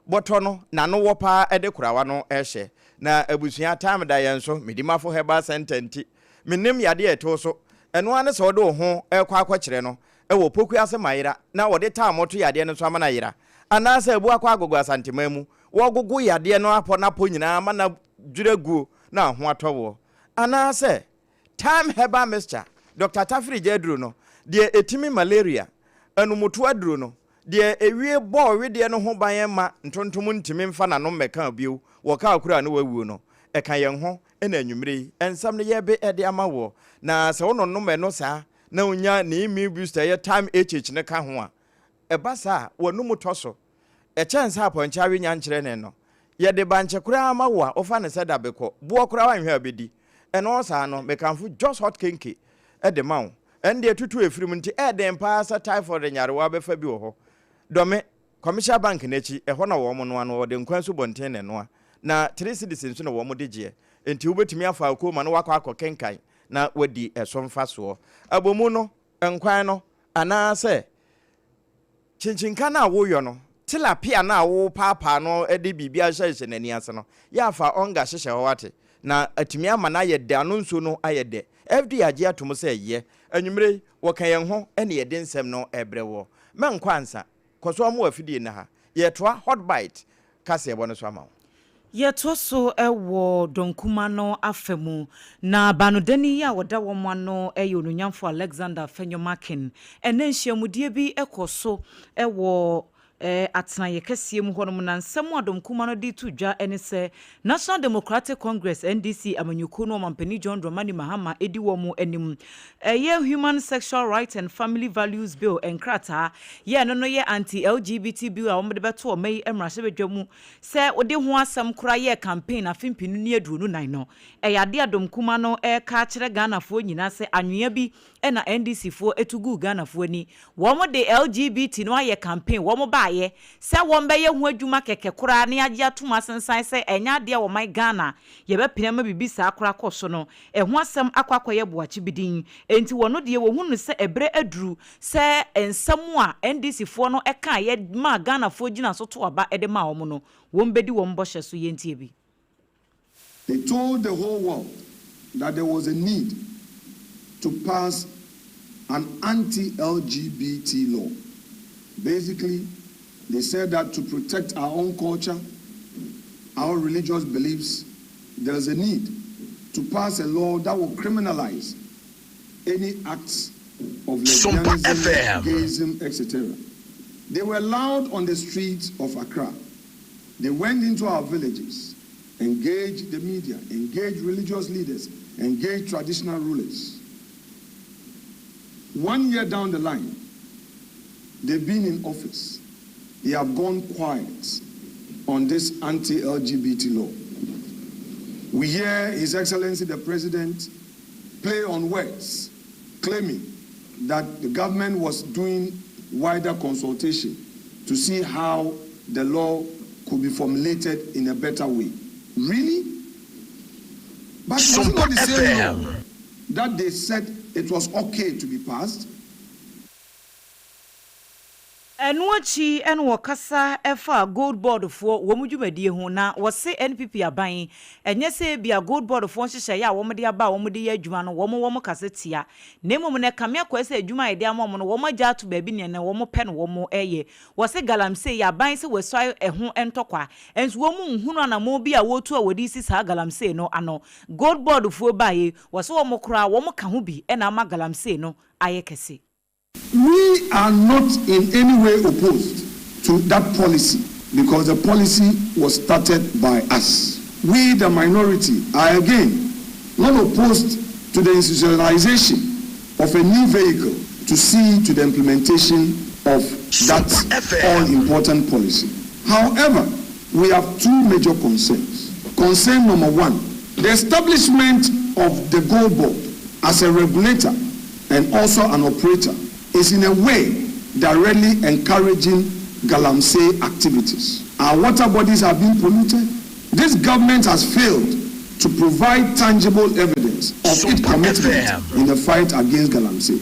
Boto no nano wopa ede kurawa no ehye. Na abusua time da yenso medimafo heba sententi. Minim yade eto so eno ane so do ho ekwa akwakire no ewo poku ase mayira na wode ta moto yade no so amana yira anasa ebu akwa agogo asantemamu wo gogo yade no apo na po nyina amana dwiregu na ho atowo anasa time heba mixture Dr. Tafri Jedru no de etimi malaria enumuto aduru no de ewie bo wede no ho ban ma ntontom ntimi mfa na no meka biu wo ka akura no wawu no eka yen ho ena anwumre ensam ne yebe ede amawo na se wono no me no sa na onya na imi booster ye time ne ka ho a eba sa wonu mutoso e chance aponcha we nya nkyere ne no ye de banche kura amawo a ofa ne seda beko bo kura wanhwe abedi eno sa no me kanfo just hot kinky e de mawo ende tutu efirim nti e de mpa sa typhoid nyarewa befa bi wo ho dome commercial bank nechi ehona wo mo no ano de nkwan so bonten ne no na 3 citizens no wo mo de je enti wobetumi afa ko ma no wakọ kenkan na wadi esomfa so abomu no nkwan no ana se chinchinka na wo yo no tilapia na wo papa no de bibia hyehye nani ase no ya fa onga hyehye ho wate na atumi ama na ye de anonso no ayede fd age atom se ye anwumre wo kan yen ho ene ye de nsem no ebrewo menkwansa koso amu afidie na ha ye toa hot bite kase ebo no so ama Yeto so ewo donkuma no afemu na banodani ya woda wo ano ononyamfo Alexander Fenyomakin ene nhyiamudie bi ekoso ewo atena yekesie mu hono na nsem adomkuma no di tudwa ene se National Democratic Congress NDC amanyuku no mampani John Dramani Mahama edi wo mu anim Human Sexual Rights and Family Values Bill enkrata ye no ye anti-LGBT bill a womde beto mai emrahye bedwamu se ode ho asem kura ye campaign afimpinu ni aduru nan no yade adomkuma no ka kire Ghana fo nyina se anwea bi na NDC fo etugu Ghana fo ni wo de LGBT no aye campaign wo ba ye se wo mbe ye ho adwuma keke kura ne age atoma sensan se enya de wo mai Ghana ye be pinama bibisa akura koso no ho asem akwakoye boachi bidin enti wono de wo hunu se ebre aduru se ensam a NDC fo no ka ye ma Ghana fo gina so to aba de ma wo no wo mbedi wo mboshe so yentie bi. They told the whole world that there was a need to pass an anti-LGBT law. Basically, they said that to protect our own culture, our religious beliefs, there's a need to pass a law that will criminalize any acts of lesbianism, gayism, etc. They were loud on the streets of Accra. They went into our villages, engaged the media, engaged religious leaders, engaged traditional rulers. 1 year down the line, they've been in office. They have gone quiet on this anti-LGBT law. We hear His Excellency the President play on words, claiming that the government was doing wider consultation to see how the law could be formulated in a better way. Really? But was it not the same law that they said it was okay to be passed? Enwachi enwo kasa efa gold board fo wo mudwumadie ho na wo se NPP aban enye se bia gold board fo nhyehyɛ ya wo mde aba wo mde ya adwuma no wo kase tia na mmom ne kamia kwa se adwuma ide amom no wo magya to baabi ne ne wo pɛ no wo eye wo se galamse ya ban se wesoi ɛho entokwa enso wo mu nhunu na mo bi a wotu a wodi si sa galamse no ano gold board fo bae wo se wo kora wo ka ho bi na ama galamse no aye kese. We are not in any way opposed to that policy because the policy was started by us. We, the minority, are again not opposed to the institutionalization of a new vehicle to see to the implementation of that all-important policy. However, we have two major concerns. Concern number one, the establishment of the Gold Board as a regulator and also an operator is in a way directly encouraging galamsey activities. Our water bodies have been polluted. This government has failed to provide tangible evidence of its commitment in the fight against galamsey.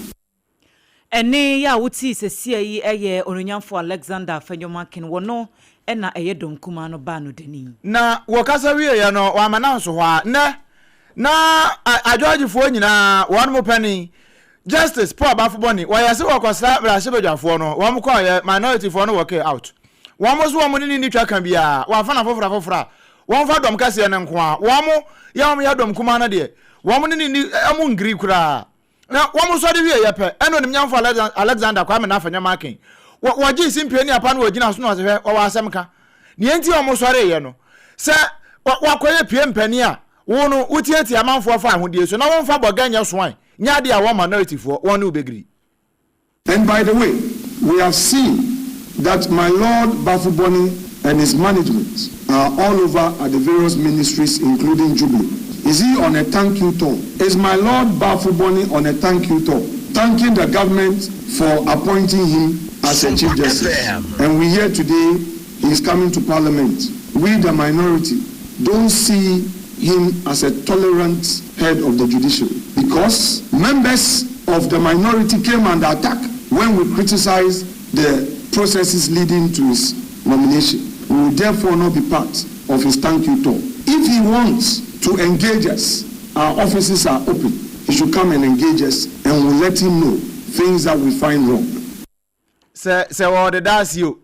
Ene ya wuti sesia yi eye ononyamfo Alexander Fenyomakin wono ena eye domkuma no ba no deni. Na wakasa wie ya no wa mananso ho a na adwagefo nyina won mo pani Justice Paul Bafoboni why say wakwasa brashebedwafo no wo mko ye minority fo no work out wo mo so wo mo ni twa kan bia wa fa na fofora wo fa dom kase ne nko a wo mo ya dom kuma na de wo mo ni amu ngiri kura na wo mo so de wie ye pe eno nim nyamfo Alexander kwa me na afanya makin wo gi simpie ni apa no wagina so no se wo asem ka ne enti wo mo so re ye no se wakoye pie mpani a wo no utiati amanfo afa ahodie so na wo mfa boganya soan nyade a one minority for one ubegri. And by the way, we have seen that my Lord Bafuboni and his management are all over at the various ministries, including Jubilee. Is he on a thank you tour? Is my Lord Bafuboni on a thank you tour, thanking the government for appointing him as a Chief Justice. And we hear today he is coming to Parliament. We, the minority, don't see him as a tolerant head of the judiciary, because members of the minority came under attack when we criticized the processes leading to his nomination. We will therefore not be part of his thank you talk. If he wants to engage us, our offices are open. He should come and engage us, and we'll let him know things that we find wrong. Say what the does you.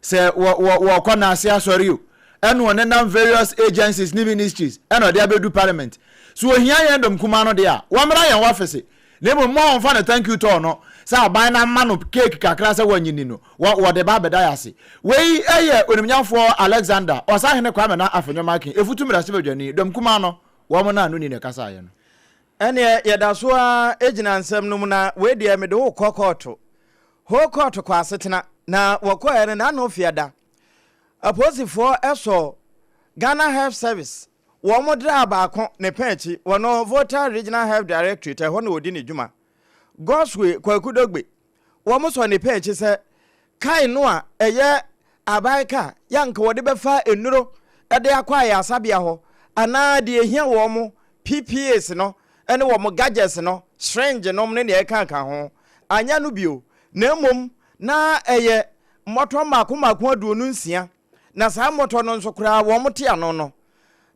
Say what can I say Asare you. And one and various agencies, new ministries, and they do parliament. So here I am kumano there. One man office. Nemo more fun thank you to no. Sa buy na man of cake kakra say when you know. What the Baba Diasi. We when for Alexander or sa hene kwame na afenyo marking. If you to me da sebe journey, dem kumano, woman na no ni ne kasa ye no. Ene ye da so a ejina nsem no mu na we de me de wo kokoto. Ho koto kwa asetena na wokoye ne na no fiada. Aposifo eso Ghana Health Service wo modra baako ne penchi wono voter regional health directorate ho na odi ne djuma Goswe kwakudogbe wo mo so ne penchi se kai no a eye abaika yanka wode befa enuro ede akwa ya asabia ho ana de ehia wo mo PPAs no ene wo mo gadgets no strange no ne ne kanka ho anya no bio na mom na eye moto mako aduonu nsia na sa moto no nso kura wo mote ano no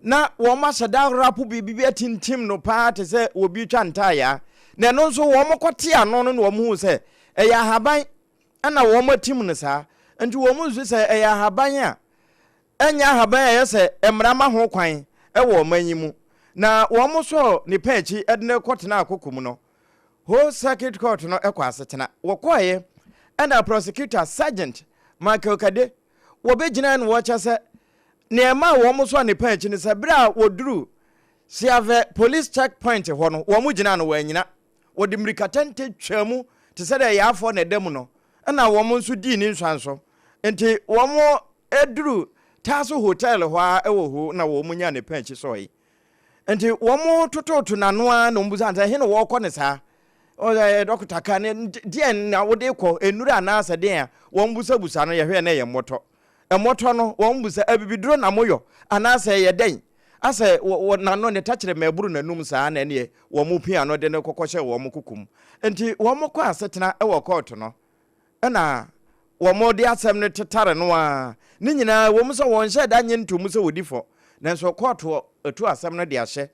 na wo ma sada rapu bibi atintim no paate se obi twa ntaya na no nso wo mokote ano no wo mu se eya haban ana wo matim no sa nti wo mu nso se eya haban a enya haban ya se emrama ho kwan e wo manyimu na wo mo so ni pechi edne court na akokum no ho circuit court no ekwa asetena wo koye and prosecutor sergeant Michael Kade wo begina no wo chase Nema wo mo so ne panchi ne sabra woduru siave police checkpoint ho no wo mo gina no wanyina wo de mrikatante twamu te se da yafo na dem no na wo mo nso di ni nsanso enti wo mo eduru taso hotel ho a ewo ho na wo mo nya ne panchi so yi enti wo mo tototo na no a no mbuza anta he no wo kɔ ne sa o doctor ka ne die na wo de kɔ enura na asa den a wo mbusa busa no ye hwe na ye moto emoto no won busa abibiduro na moyo anase ye den ase na no ne tachere meburu nanum saa na ne wo mu pia no de ne kokɔhye wo mu kukum enti wo mu kɔ asetena e wo court no na wo mu de asem ne tetare no a ne nyina wo mu so won hye da nye ntomu so wodifo nanso court etu asem no de ahye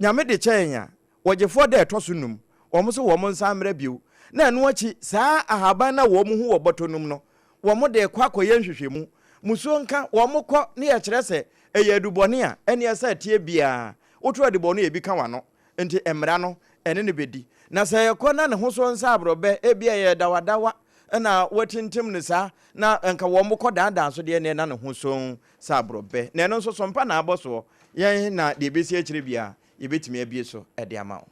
nyame de kyenya wogefo de etoso num wo mu so wo mu nsamra biu na no achi saa ahaban na wo mu hu wo botonum no wo mu de kwakoye nhwehwemu musonka wo mokɔ ne ye kyerɛ sɛ eye adubɔne a ene ye sɛ tie bia wotu adubɔne e bi ka wano enti emra no ene ne bedi na sɛ ye kɔ na ne ho so nsa abrɔbɛ e bia ye dawadawa na watintim ne sa na enka wo mokɔ daadaa so de ne na ne ho so sa abrɔbɛ na eno so sompa na abɔso ye na de besi akyire bia ye betimi abie so e de ama wo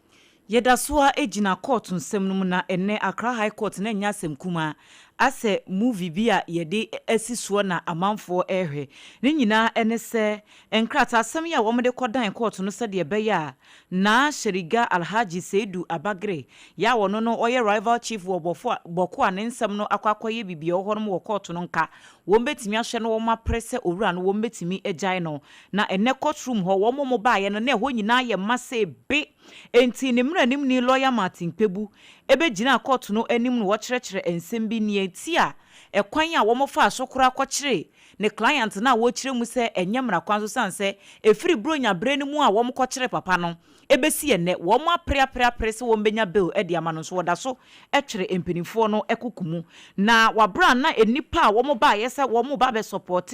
Yedasoa ejina court nsem no na ene Accra High Court na nya asem kuma ase movie bia yede asisuo na amanfo ehwe ne nyina ene se enkrata asem ya wo mede kodan court no se de beya na Sheriga Alhaji Seidu Abagre ya wono no oye rival chief wo boko an nsem no akwakoye bibia ho no wo court no nka wo betimi ahwe no wo ma presse owura no wo betimi agyan no na ene courtroom ho wo mo ba ye no na ho nyina ye mase be enti ne mranim ni lawyer Martin Pebu ebe gina court no anim no wo kyerɛkyerɛ ensem bi ne etia ekwan a wo mo fa asokora akɔkyere ne client na wo kyerɛ mu sɛ enyemra kwan so sanse efiri bronya brɛ mu a wo mo kɔkyere papa no ebesi ene wo mo apre se wo mbenya bill e de ama no so woda so etwere empinifo no ekokumu na wabra na enipa a wo mo ba yesa wo mo ba be support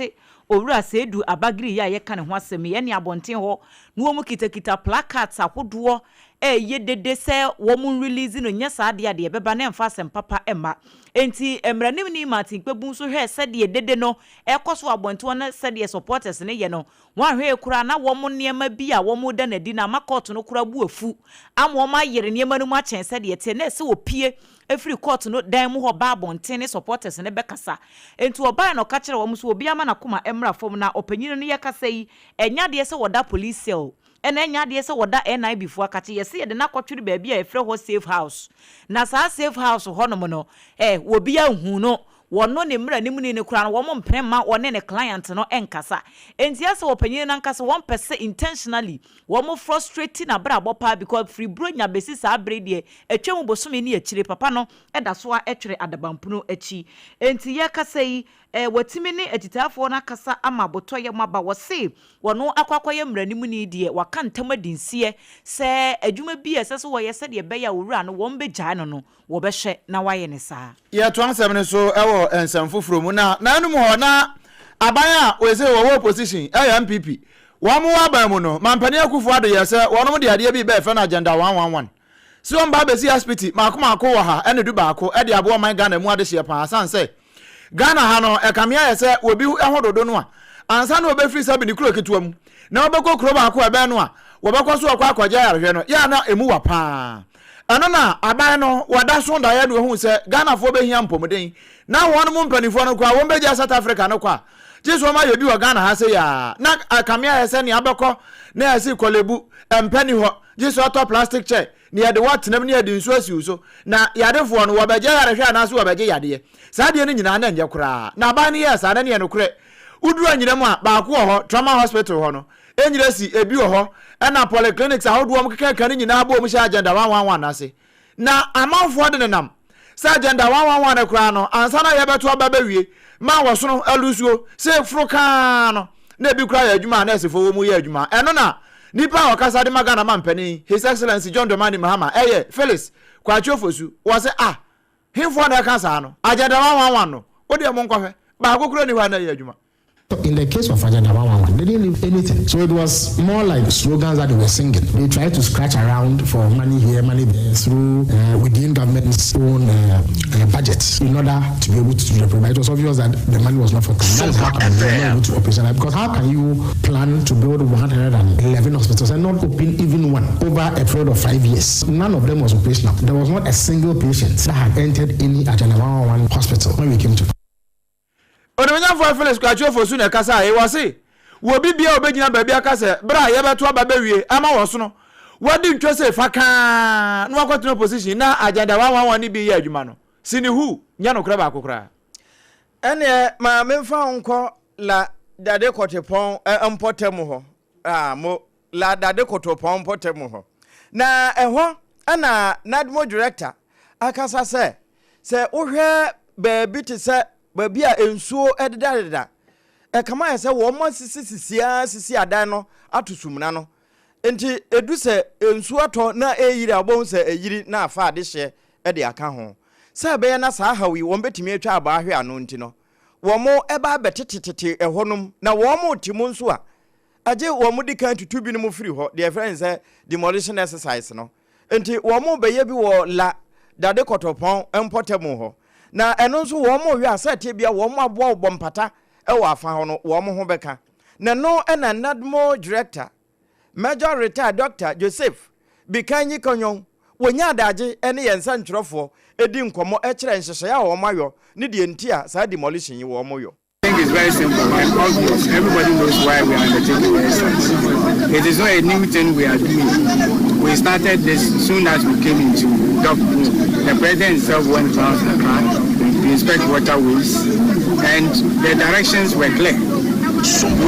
owura Seidu Abagiri ya ye ka ne ho asem ye ne abonten ho no wo mo kitakita placards ahodoɔ ye dede se wo mo release no nya saa de ade beba na emfa asem papa emma enti emranim ni Martin Kpebu so hwe se de dede no ekoso abonten na se de supporters ne ye no wan hwe kura na wo mo niema bi a wo mo da na di na makot no kura bu afu am wo ma yere niema no mu achen se de te na se opie efiri court no dan mu ho ba abonten ne supporters ne bekasa enti oba no ka kire wo mo so obi ama na koma emra fom na opanyino no ye kasa yi enya de se woda police cell ena enya de se woda NI before akache ye se ye de na kwatwiri ba bia efre ho safe house na saa safe house ho no mo no wo bia hu no wono ne mra ne mu ne kura no wo mo mpema wone ne client no enkasa enti ase wo panyin na nkasa 1% intentionally wo mo frustrating na bra bopa because free bro nya besi sa abre de atwam bosome ne akire papa no eda so a etwere adabampuno achi enti ye kasa yi watimi ne atitafo na kasa ama boto ye maba wo se wono akwakoye mra ne mu ne de waka ntam adinsie se adwuma bi ese wo ye se de be ya wura no wo mbe gya no wo be hwe na waye ne saa ye to ansem ne so ewo ensem foforo mu na anum ho na abaya we se wo opposition MPP wo mu aban mu no mampani akufo ado ye se wono de ade bi be fe na agenda 111 si on ba be si aspiti makoma wo ha ene du ba ko e de abo man Ghana mu ade hye pa asan se Ghana ha no ekamia ye se obi ehododo no a ansa na obefiri sabi ni kuro ketua mu na obekọ kuro ba ko ebe no a wobekọ so akwaja yarhwe no ya na emu wa pa ano na aban no wada so da ya no hu se Ghana fo behia mpomden na won mu mpanifo no kwa won beja South Africa no kwa jesu ma ye bi wa Ghana ha se ya na akamia ye se ni abekọ na ya si kolebu empani ho jesu ato plastic chair ni ya de watenam ni ya de nsu asi so na yadefo no wobeja yarhwe na so wobeja yade saa de ni nyina na nje kura na aban ni ya saa na ne no kure uduru anyina mu a ba ko ho trauma hospital ho no enyira si ebi ho na polyclinics ahodo am keka ni nyina abo mu sha agenda 111 na se na amanfo de nenam sa agenda 111 na kura no ansa na ye beto aba bawie ma wo so no alusuo se fruka no na ebi kura ya adwuma na esefo wo mu ya adwuma eno na nipa okasa de magana mampani His Excellency John Dramani Mahama Felix Kwachofosu wo se himfo na kasa no agenda 111 no odi am nkwafe ba kokoro ni hwa na ya adwuma. In the case of Agenda 111, they didn't leave anything. So it was more like slogans that they were singing. They tried to scratch around for money here, money there, through within government's own budget in order to be able to do the program. It was obvious that the money was not for That's how can they not able to operationalize. Because how can you plan to build 111 hospitals and not open even one over a period of 5 years? None of them was operational. There was not a single patient that had entered any Agenda 111 hospital when we came to. Onomenya for Felix Kwachofosu na kasa e wase wo bibia obegina ba bia kasa bra ye beto aba bawie ama wo so no wodi ntwose faka no akwatino position na agenda 111 ni bi ye adwuma no sini hu nya no kra ba akokra ene ma memfa onko la dade kotepon empotem ho mo la dade kotopon empotem ho na eho ana nadmo director akasa se wohwe ba bi te se babia ensuo ededadeda kama ya se wo mo sisi adan no atusumna no enti edu se ensuo ato na eyiri abon se eyiri na afa ade hye ede aka ho se be na sa hawi wo betimi atwa aba ahwe ano nti no wo mo eba betetete ehonum na wo mo timu nso a aje wo mo dikan tutu bi no mo firi ho the friends say demolition exercise no enti wo mo be ye bi wo la dade kotopon empotemu ho na eno nso wo mo wi asate bia wo mo abo obompata e wo afa ho no wo mo ho beka na no ena nadmo director major retired Dr. Joseph Bikanyi Konyon wonya adaje ene yensa ntwerofo edi nkomo e kire nhyehyɛ ya wo mayo ne de ntia sa demolition yi wo mo yo. I think it's very simple and obvious. Everybody knows why we are undertaking this. It is not a new thing we are doing. We started this soon as we came into government. The president himself went around to inspect waterways, and the directions were clear.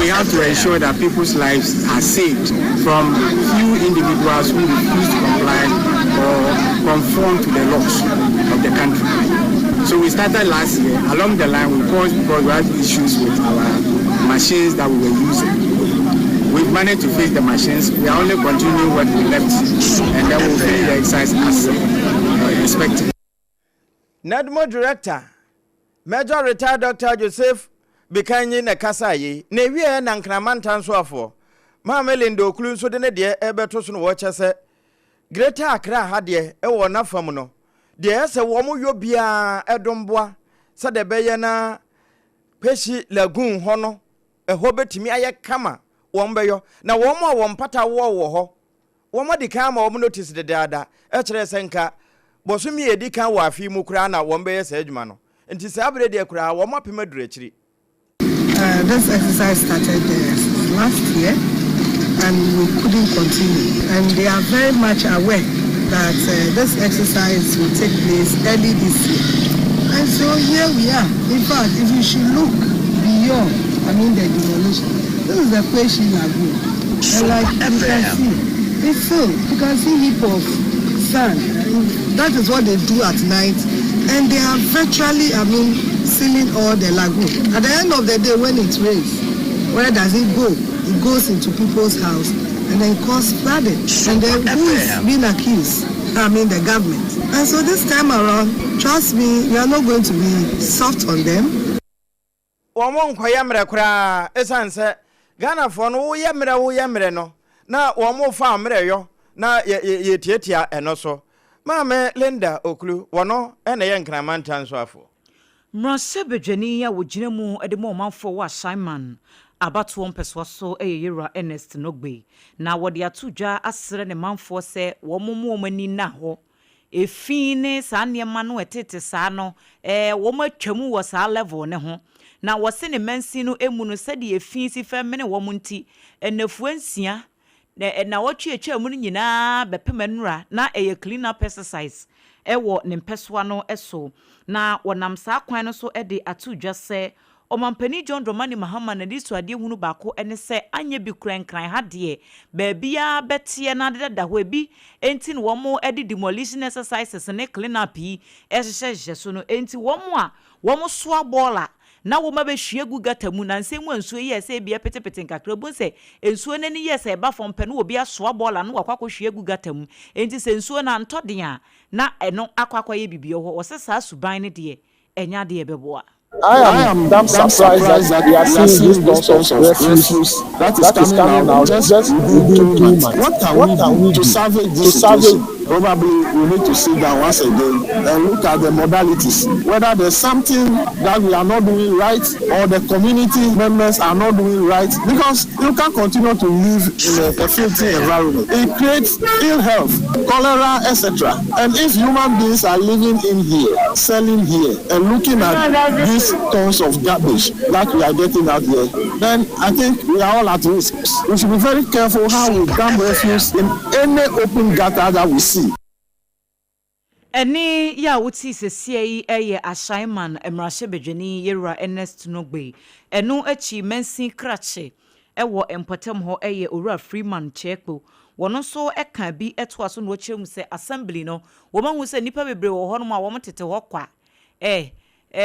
We have to ensure that people's lives are saved from few individuals who refuse to comply or conform to the laws of the country. So we started last year. Along the line, we paused because we had issues with our machines that we were using. We've managed to fix the machines. We are only continuing what we left, and then we'll finish the exercise as expected. NADMO Director, Major Retired Dr. Joseph Bikanyi na Kasayi, ne wie na nkramantan so afo. Ma Melindo Okulu so de ne de ebeto so no wo kyese. Greater Accra ha de e wo na fam no. De ese wo mo yo bia edomboa se de beye na peshi lagoon ho no ho betimi aye kama wo mbeyo na wo mo wo mpata wo ho wo mo di kan ma wo notice de dada e kire senka bosumi edi kan wo afi mu kura na wo mbeye se adwuma no nti se abre de kura wo mo pema dure kiri. This exercise started last year and we couldn't continue, and they are very much aware that this exercise will take place early this year, And so here we are. In fact, if you should look beyond, the demolition, this is the Kweshi Lagoon. And like you can see, it's filled. You can see heap of sand. That is what they do at night. And they are virtually, sealing all the lagoon. At the end of the day, when it rains, where does it go? It goes into people's house and then cause flooding. And then who is being accused? The government. And so this time around, trust me, we are not going to be soft on them. Ghana for no yamre no na womo fa mre yo na ye tietia eno so Mame Linda Oklu wono ene ye nkramantan so afo Mrase bedwani ya wogina mu ede mo manfo wa Simon abato mpeswa so eyera Ernest Nogbe na wode atudwa asere ne manfo se womomo omani na ho efine sa niema no etete sa no womo atwamu wo sa level ne ho na wose ne mansi no emu no sede efin si femene wo munti enafuansia na wotwe mu nyina bepemanura na clean up exercise ewo ne mpeswa no eso na wonam sa kwan no so de atudwa se omampani John Dramani Mahama na diso ade hunu baako ene se anye bi krankran ha de baabia betie na deda ho bi enti no wo de demolition exercises ne clean up yi ehyehyehye so no enti wo so abola na wo mabehwie gu gata mu na nsemu ansuo yi ese bia petepete nkakra bo se ensuo ne ni yese eba fom pe no obi aso abola no wakwa hwie gu gata mu enti se ensuo na ntode a na eno akwakwa ye bibie ho wo se sa suban ne de enya de beboa I am damn surprised that we are seeing this tons of refuse that is coming out just within 2 months. What can we do to salvage this situation? Probably we need to sit down once again and look at the modalities. Whether there's something that we are not doing right or the community members are not doing right. Because you can't continue to live in a filthy environment. It creates ill health, cholera, etc. And if human beings are living in here, selling here, and looking at these tons of garbage that we are getting out here, then I think we are all at risk. We should be very careful how we dump refuse in any open gutter that we see. Eni ya wuti sesiei eye Ashaiman emrashe bedwani yera Ernest Nogbe enu echi mensin krache ewo empotem ho eye owura Freeman Chekpo wono so eka bi eto aso no kyerem se assembly no wo mahu se nipa bebre wo ho no ma wo mtete ho kwa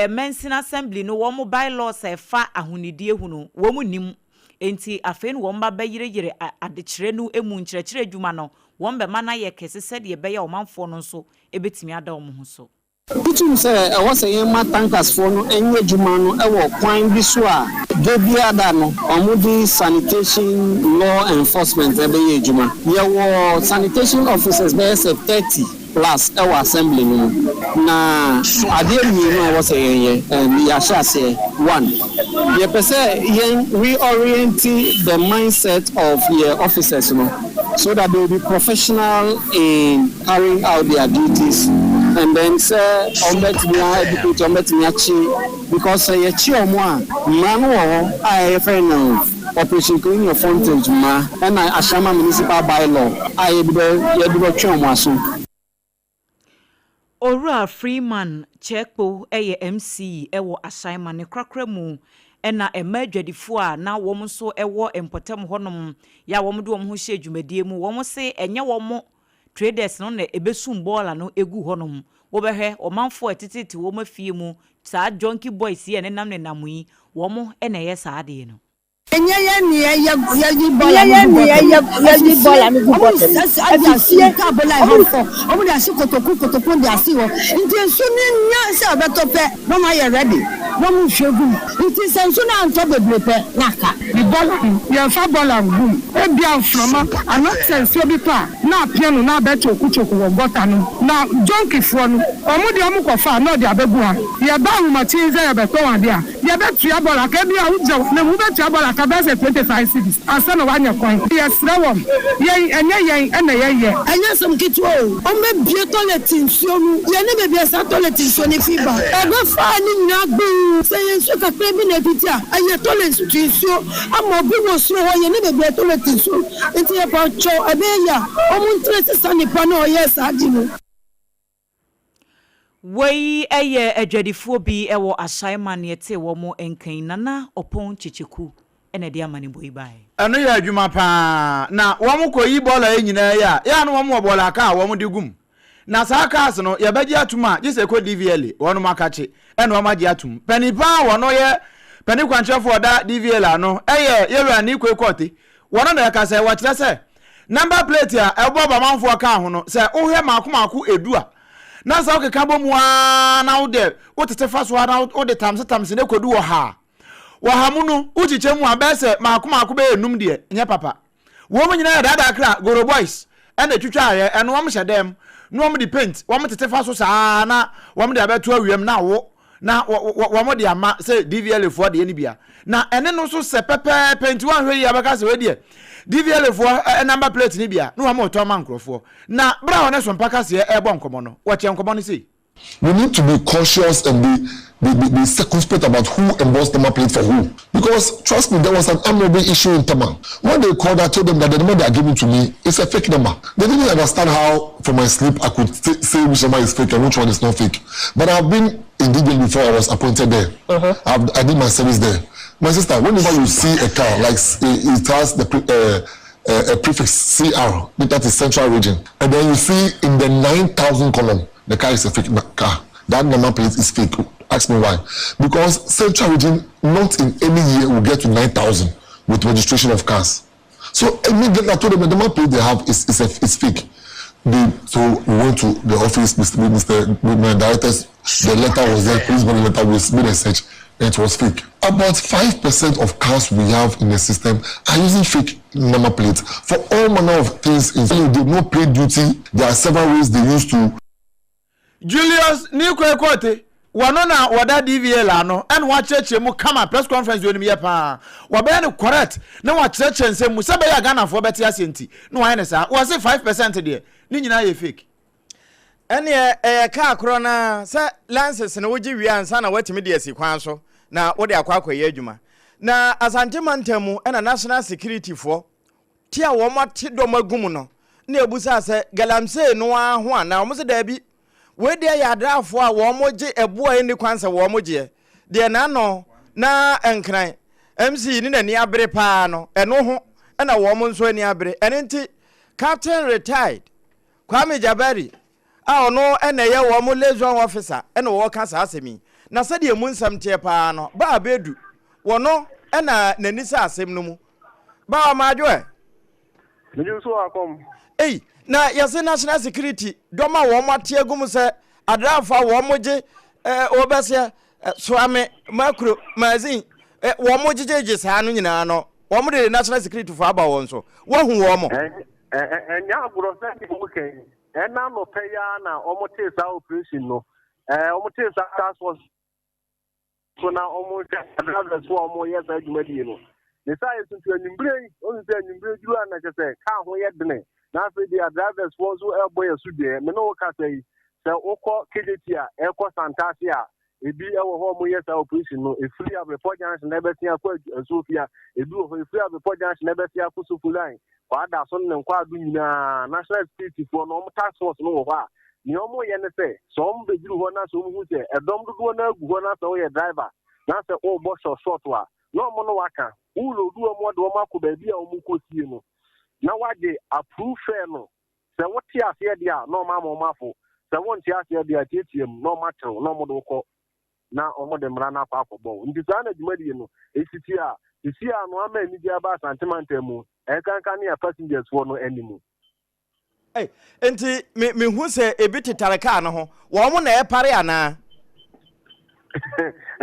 mensin assembly no wo mo bylaws efa ahunidie hu no wo mu nim enti afen wo mba bayire adekire no emu nkyerɛkyerɛ adwuma no wo mba mana ye kese sɛ de bɛyɛ ɔmanfo no so ebetimi ada ɔmo ho so bitum sɛ ɛwɔ sɛ yɛn ma tankers fo no enye adwuma no ɛwɔ kwan bi so a de biada no ɔmo di sanitation law enforcement ɛbɛyɛ adwuma yɛwɔ sanitation officers bɛyɛ sɛ 30 plus our assembly no na ade mi no was a yashase one the person reorienting the mindset of your officers so that they will be professional in carrying out their duties and then say because ye chi omo a manu I friend operation clean your frontage ma and Ashama municipal bylaw I be twa aso Ora Freeman Chekpo eye MC ewo Ashaiman ne krakra mu ena emadwadifo a na wom so ewo empotem honom ya wom de wom ho hye adwumadie mu wom se enye wom traders no na ebesum baller no egu honom wo behwe omanfo etititi wom afie mu saa junkie boys ye ne nam ne namuyi wom ena ye saa de no Enye ye bola mi bola asie ka bola hanfo omo de asi kotoku de asi wo nti enso ni nya se obetope no ma ye ready no mu hwegu nti se enso na anto bebrepe naka di bola ye fa bola ngum e bia froma another so bi pa na piano na beto okuchoku wo gota no na junkie fo no omo de omo kofa na de abebu ha ye ba humatin ze ye beto wa de a ye betu ya bola ka bia uja na mu betu ya bola Kabase 25 cities. Asana wanya kwan. Yes, rawom. Yen ene ye. Anya some kitu o. O me bie toilet nsuo mu. Ye ne be bie sa toilet nsuo ne fiba. E go fa ni nyagbu. Se yen so ka krebi na bitia. Aye toilet nsuo. Ama obi wo so ho ye ne be bie toilet nsuo. Enti e pa cho e be ya. O mu ntre sisa ni pa na o yes adi no. Wei eye adwadifo bi ewo assignment yete wo mo enkan nana opon chichiku ene dia mane boy bai eno ya adwuma pa na wo mo koyi bola enyina ya no wo mo bola ka wo mo digum na saa cars no ya baji atuma gise ko DVL wono makache eno wo maji atum panipa wono ye pani kwanchefo da DVL ano eye yelo ani kwekwote wono na ka se wa kire se number plate ya ebo ba manfo ka ho no se ohwe makomaku edua na sa okeka bomwa na ode wotetefa so na ode tamse ne kodu wo ha munu uchiche mu abese makomaku be enum de nya papa wo mo nyina dada akra goro boys ena twitwa aye eno wo mhye dem no wo de paint wo tetefa so saa na wo de abeto awiem na wo na wo de ama say DVL for de ni bia na ene no so se pepe paint wan hwe ya baka se we de DVL for number plate ni bia no wo to man krofo na bra wona so mpaka se e bo nkomo no wo che nkomo no sei. We need to be cautious and be circumspect about who embossed number plate for who. Because trust me, there was an honorable issue in Tama. When they called, I told them that the number they are giving to me is a fake number. They didn't understand how, from my sleep, I could say which number is fake and which one is not fake. But I've been in DBL before I was appointed there. I did my service there. My sister, whenever you see a car, like it has the a prefix CR, that is Central Region, and then you see in the 9,000 column, the car is a fake car. That number plate is fake. Ask me why. Because Central Region, not in any year, will get to 9,000 with registration of cars. So immediately I told them the number plate they have is fake. So we went to the office, with my directors. The letter was there. Please, the letter was made a search. It was fake. About 5% of cars we have in the system are using fake number plates for all manner of things. They do not pay duty. There are several ways they used to. Julius Nikwekote, wanona wada DVL ano, and wa cheche mu kama press conference yoni miye pa. Wabe no correct, na wa cheche nse mu sebe ya Ghana for beti asenti. No wa ene sa, wa se 5% de. Ni nyina ye fake. Ene ka korona sa lances na wogi wi ansa na watimi de asi kwan so na wode akwa ye adwuma. Na asante mantamu ena national security for tia wo mate do magum no. Na ebusa se galamse no ho ana mo se da bi we de ya drafo a wo moje eboa eni kwanse wo moje de na no na enkran MC ni na ni abere pa no eno ho na wo mo nso ani abere enenti captain retired Kwame Jabari a ono ena ye wo mo liaison officer ena wo ka sa asemi na se de mu nsam tie pa no ba abedu wono ena nani sa asem no mu ba ma adwo me so akom na yase national security doma wo mate agum se adrafa wo moje obese soame makro mazin wo mojejeje saa no nyina no wo mo de national security for aba won so wo hu wo mo nya agro se mo ken na no peya na o mo te sa operation no o mo te sa task force so na o mo adrafa so o mo yes adwumadi no ne sa yesu anyimbre o se anyimbre duru na se ka ho ye dene na fe dia drivers was who boy su de me no ka say se ukọ kejetia eko santasia ebi ewo ho mo yes operation no e free ab report junction na be tia kwa Sofia ebi o free ab report junction na be tia ku Sofulai kwa da so ne kwa adu nyina national security for no task force no ho a ni o mo ye ne se so mo be jiru ho na so mo hu se edom dodo na agu ho na so ye driver na se o bo short wa no mo no waka ulo du mo de o makoba bi a o mu kosie no na wade approve no se wote ase dia no ma mo mafo se wonte ase dia tietiem no matter no mo do ko na omo de mra na akwakobo ndi za na dwumadi no esiti a no ama ni dia ba santimantemu e kankan ya passengers for no animu enti me hu se ebiti tareka no ho wo mo na e pare ana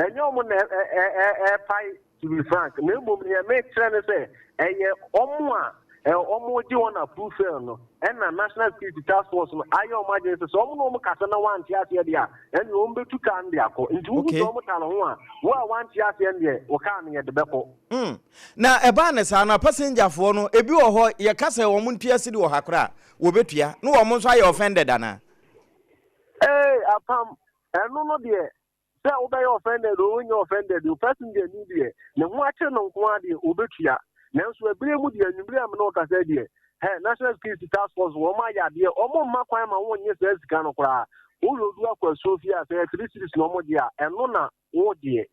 enyo mo na pai to be frank me mo me make sure ne se eye omo a omo ji won approve no and na national security task force no ayo maje so omo no mo kasa na wan ti ase dia and o mbetu kan dia ko nti wo so mo talo ho a wo a wan ti ase dia wo kan ye de beko na eba ne sa na passenger fo no ebi wo ho ye kasa wo mo ntia ase di wo hakra wo betua no wo mo nso aye offended ana apam eno no de se wo be offended o nyo offended o passenger ni de ne ho ache no nko ade o betua nanso ebire mu de anwumire am no kasa de national security task force wo ma ya de o mo ma kwan ma won nye se sika no kura lodu akwa Sofia say 3 cities no mo dia eno na wo die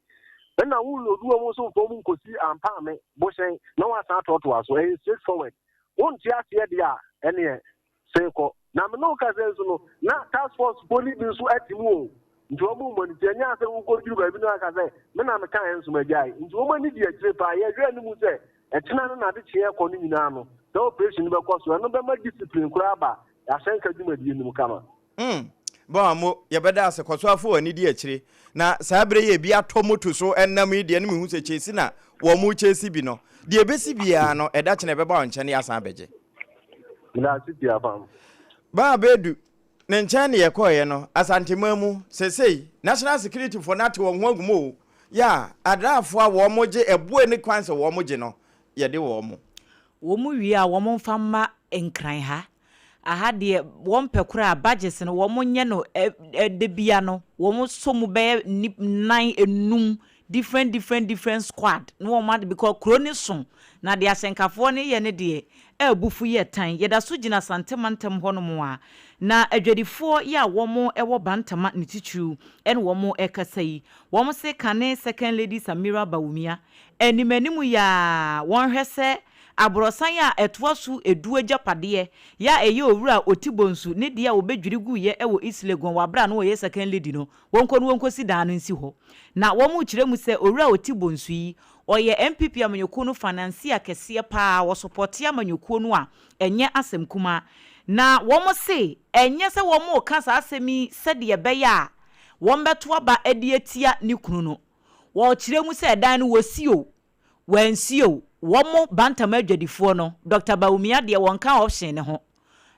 na wo lodu o mo so fo mu nkosi ampa me bo hyen na wa san to aso straight forward won ti ase dia ene say ko na me no ka say so no na task force police bi so atimu njo mo mo ni nya say wo ko duru ba bi no aka say me na me kan enso majai njo mo ni di akire pa ye hwe ni mu say etina no na de chie ko ni nyina no the operation be ko so no be ma discipline kura ba ya senka duma di ni mu kama Bon mo yebeda ase kwaso afo ani di akire na sabre ye bia to moto so ennam ide ne mehu se chesi na wo mu chesi bi no de ebesi bia no eda chene beba onche ne asan beje na siti afam ba bedu ne nche ne yekoye no asantemamu sesei national security for nat wo ho agumo ya adrafo a wo moje ebo ni kwanse wo moje no ye de wo mu wi a wo mo mfama enkran ha aha de won pekura badges no wo monye no de bia no wo mo so mu be 9 enum different squad no wo mad because kronisun na de asenkafo ne ye ne de ebufu ye tan ye da so gina santemantem ho no mo a na adwadifo ya wo mo ewo bantama ne tichu en wo mo ekasai wo mo se kane second lady Samira Bawumia enimanimu ya won hwese abrosan ya etwosu edu agapade ya eye owura otibonsu ne dia obedwirigu ye ewo Islegon wabra no ye second lady no wonkosi dan nsi ho na wo mu kiremu se owura otibonsu yi oye MPP amanyoku no financier kese pa wo support amanyoku no a enye asem kuma na wo mo se enye se wo mo ka sa asemi se de be ya wo mbeto aba edietia ni kunu no wo kiremu se dan no wosio wansio womo bantama adwadifo no Dr. Bawumia de wonka option ne ho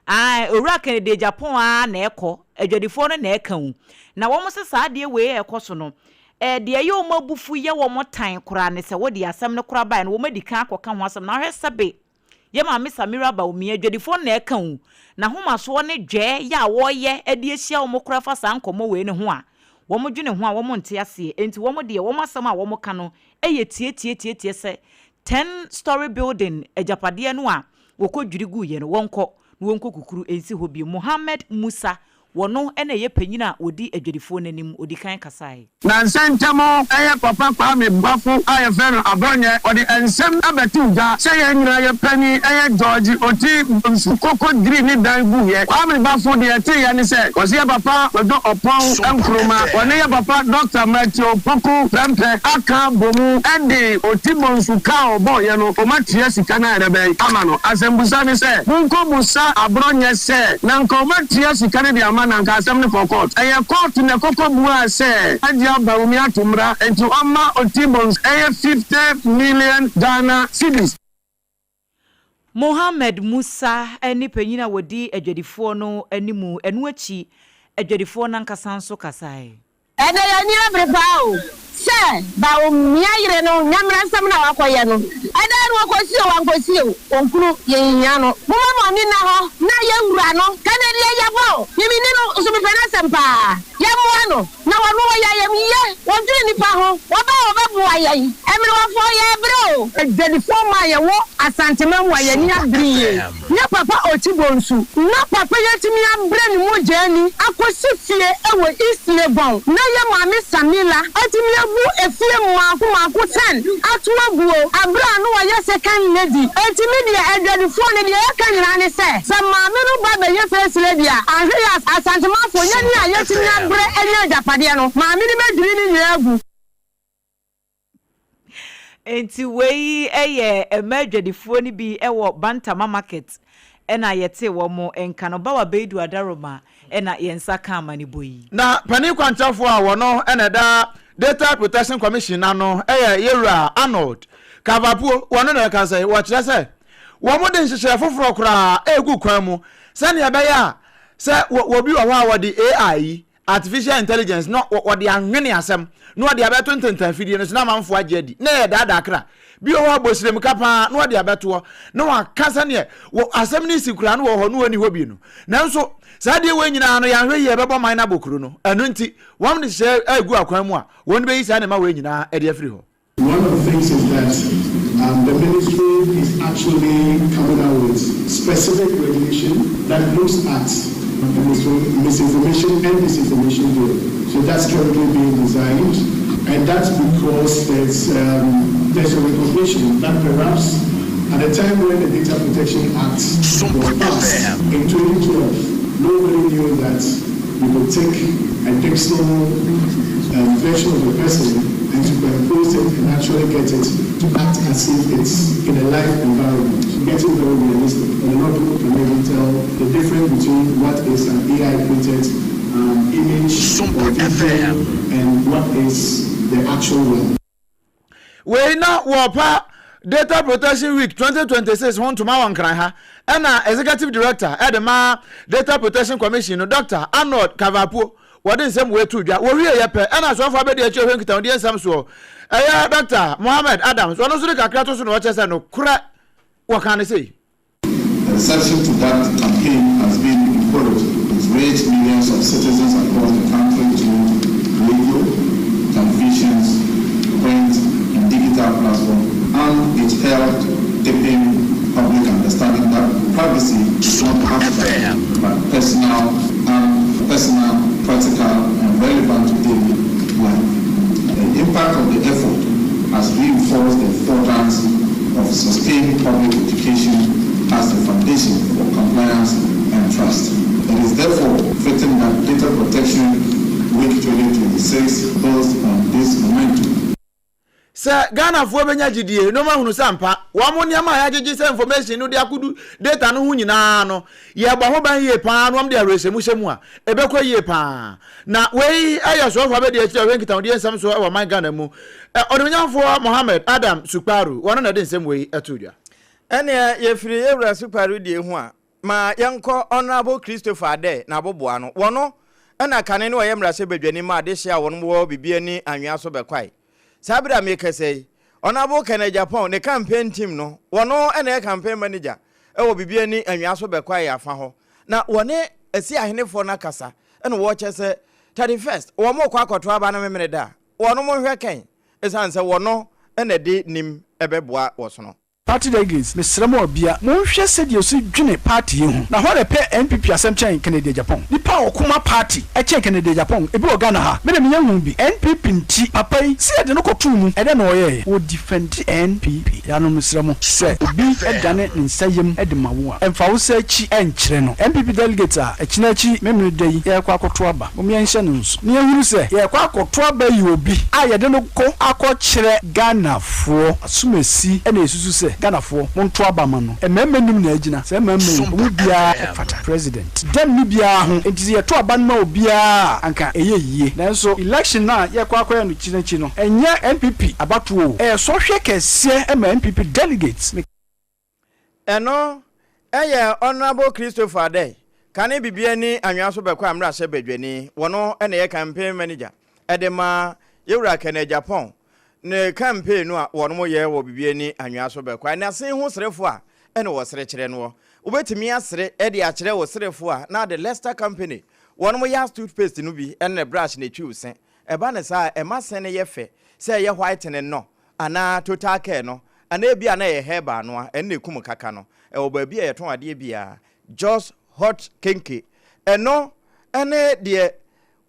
owura Kennedy Japan na ekọ adwadifo no na eka na womo se saade we ekọ so no de ye o mabufu ye womo tan kora ne se wo de asem ne kora ba ne wo madika akoka ho asem na hwesebe ye ma me Samira Bawumia adwadifo na eka na homa so ne dwe ya wo ye ade ehia wo kora fa sa nkomo we ne ho a womo dwene ho a womo nte ase enti womo de womo asem a womo ka no eye tie se 10-story building ejapade no a wokodwirigu ye no wonko kukuru ensi hobi Mohammed Musa wono ene ye panyina odi adwadifo nanim odi kan kasai na nsentamo eye papa kwa me bafo aye fero abronye odi ensem abeti ga se ye nyina ye pani eye George oti koko green ni dan bu ye kwa me bafo de ete ye ni se ko se papa do opon enkroma woni ye papa Dr. Matthew Poku Rampe aka bomu ende oti bonsu ka obo ye no o matia sika na rebe amano asembusa ni se nko busa abronye se na nko matia sika ne de amana nka asem ne for court eye court ne koko bua se Dadaa Bawumia tumra enti amma otibons eye 50 million Ghana cedis. Mohammed Musa eni penyina wodi adwadifo no animu enu achi adwadifo na nkasa nso kasai ede ya ni abrepao se Bawumia yire no nyamra nsam na wakoye no ede no wakosi o onkuru yeyinya no mo mo ni na ho na ye wura no kaneli ye bo yimi ni no so me fena sempa ye mo no na wonu ya ye miye wondiri ni pa ho oba bu aye emre wafo ye bro adwadifo ma ye wo asantema wa ye ni adriye ne papa otibonsu na papa yetimi abre ni mo jani akosi fie ewo Islegon na ye mami Samila atimi abu efie mako 10 atwa buo abra no wa ye second lady atimi de adwadifo ne de ye kanyira ne se sa mami no ba be ye first lady a ahwe asantema fo ye ni a yetimi abre enye japade no mami ni mediri ni nyagu enti wei eye emadwadifo ni bi ewo Bantama market ena yete wo mo enkano ba wa beidu adaroma ena yensa ka amani boyi na pani kwantafo a wono ena da Data Protection Commission ano yewura Arnold Kavapuo wono na ka say wo kire say wo mo de nhihye foforo kra egu kwan mu se ne be ya se wo bi wo ha wo di AI artificial intelligence no wo de anhwene asem no de abeto ntentan fidie no na manfo agedi na ye dada kra bi wo abosirem kapa no de abeto no wa kasa ne wo asem ni sikura no wo ho no ani ho bi no nanso saade we nyina no ya hwe ye bebo man na bokuru no anu nti wam de hye agu akwan mu a won be yi sa ne ma we nyina e de afiri ho. One of the things is that the ministry is actually coming out with specific regulation that looks at misinformation and disinformation there. So that's currently being designed, and that's because there's a recognition that perhaps at the time when the Data Protection Act was passed in 2012, nobody knew that you could take a dictionary version of the person and superimpose it and actually get it to act as if it's in a live environment. Getting very realistic. And a lot of people can even tell the difference between what is an AI-printed image or video and what is the actual one. We now wapa Data Protection Week 2026 hon to ma wankran ha na Executive Director Edema Data Protection Commission Dr. Arnold Kavapo wọ́n nsẹ́m wọ́n etu dwa wọ́n rí ẹ̀yẹ pẹ́ ẹ̀na sọ́fọ́ abẹ́dẹ́ ẹ̀kyẹ́ òhìn kìtà ọ̀dí nsẹ́m sọ̀ ẹ̀yẹ Dr. Mohammed Adams wọ́n nso de kakra tó so na wọ́kyẹ́ sẹ́ no kúrẹ́ wọ́n kàn ní sẹ́yì. The reception to that campaign has been encouraged. It's raised millions of citizens across the country to radio, televisions, print, and digital platforms, and it helped deepen public understanding that privacy is not abstract, but personal, practical, and relevant to daily life. The impact of the effort has reinforced the importance of sustained public education as the foundation for compliance and trust. It is therefore fitting that Data Protection Week 2026 builds on this momentum. Sir, Ghana for benya gidie no ma hunu sampa wa mo niam ya gigi say information no de akudu data no hu nyina no ye gba ho ban ye pa no am de aresemu shemu a ebekọ ye pa na wei ayo so fa be de akira wen kitan de nsam so e wa man Ghana mu odonyamfo Mohammed Adam Sukparu wono na de nsam wei atudwa ene ye firi Ewra Sukparu de hu a ma yanko Honorable Christopher Ade na boboa no wono ena kane ne wo ye mrase badwani ma de hia wono wo bibia ni anwea so bekwai Sabra make say, Honorable Kennedy Japan, the campaign team no, one no and a campaign manager. Will be any and you also be quiet for her. Now, one a see a hine for Nakasa and watch us 31st, one more quack or trabana minute da. One more hurricane. As answer one no and a day nim a bebois was no. Party delegates, Mr. Bia, Monshe said you see June party. Now, what a pair NPP Assembly in Canada Japan. The power Kuma party, a check Canada Japan, a bro Ghana, Madam Young be NPP T. Papa, see the local tomb, and then Oye would defend NPP. Yano Mr. said, be a Janet in Sayam Edmawa, and Fausa Chi and Chireno. NPP delegates are a Chinachi memory day, Yaquaco Twaba, Umian Shanus. Near you say, Yaquaco Twaba you will be. I don't know, Aqua Chire Ghana for Sumesi, and a Susu. Ghana for Montwaba mano e member nim na agina se member mu bia fata president dem ni bia ho enti ye to aba no bia anka eye yie nanso election na ye kwakwa no chinachi no enye NPP abatuo so hwe kese e ma NPP delegates eno eye Honorable Christopher Ade kane bibia ni anwa so bekwa amra se badwani wono ene ye campaign manager edema Ewra Kennedy Japan ne campaign no a wono mo ye wo bibie ni anwa so bekwa na sen ho serefo a ene wo sere kire no obetimi asere e de akire wo serefo a na the Leicester company wono mo ya toothpaste no bi ene brush na twi usen e ba ne sa e ma sen ne ye fe se ye white ne no ana total care no ana bia na ye heba no a ene kum kaka no e wo ba bia ye ton ade bia just hot kinky eno ene de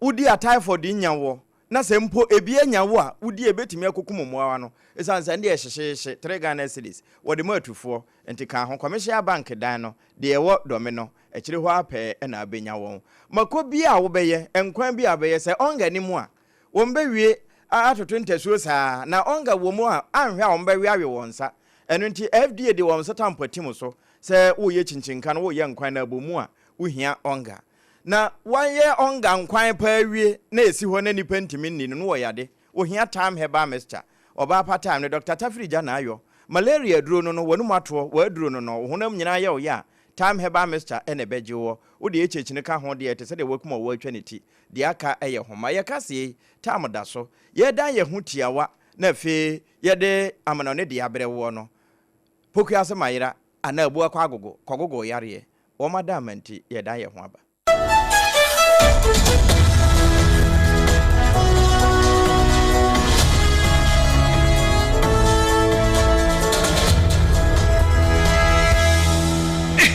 udi atai for di nyawo na sempo ebie nyawo a udi ebetimi akokummoa no esanse nde ehyehyehye 3 Ghana cedis wode ma atufo enti kan ho commercial bank dan no de ewo dome no ekire ho apɛ na abenya won mako bia wo beye enkwan bia beye se onga ni mu a won bewie atoto ntesuo saa na onga wo mu a anhwe a won bewie awe wonsa eno nti FDA de won sata mpatim so se wo ye chinchinka no wo ye nkwan na abomu a wo hia onga na waye onga nkwan pa awie na esi ho na nipa ntimi nni no wo yade wo hia time heba mixture oba pa time no Dr. Tafrija na ayo malaria duro no wonu mato wa duro no honam nyina ye wo ya time heba mixture ene beje wo wo de echechine ka ho de ete se de wakuma wo atwaniti de aka eye homa ye kase time da so ye dan ye hu tiawa na fe ye de amana ne de abere wo no poku ase mayira ana abu akwa agogo kogogo yare wo madam anti ye dan ye ho aba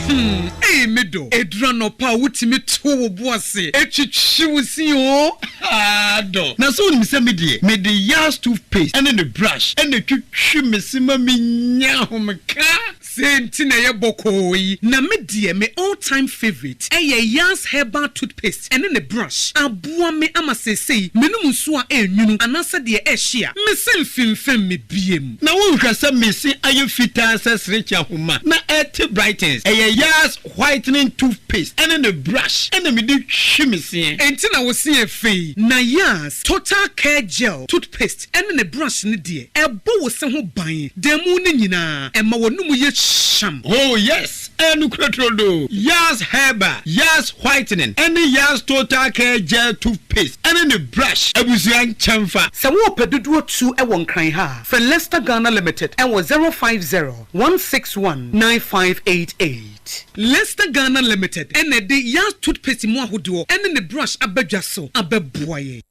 Eh medo edra no pa wutimi to wo boase etwitwi wusi o ado na so ni se me de yas toothpaste and the brush and the twitwi mesima menya homka senti na ye bokoyi na me de me all time favorite yas herbal toothpaste and the brush aboa me amasesei menum so a enwunu anasa de ehia me selfimfem me biem na wo hwasa mesi aye fita sesrecha homa na et brightens yas whitening toothpaste and the brush and me de hwimese enti na wo se afei na yas total care gel toothpaste and the brush ne de ebo wo se ho ban demu ne nyina ema wonum ye sham. Oh yes, and Crotrodo. Yas Herbal, Yas Whitening, and the Yas Total Care Gel Toothpaste, and then the brush. Abusian Chamfa. Sawo Pedudu 2 Ewon Kran ha. For Leicester Ghana Limited, and was 050-161-9588. Leicester Ghana Limited, and the Yas Toothpaste mo ahodo, and then the brush abejaso, abeboye.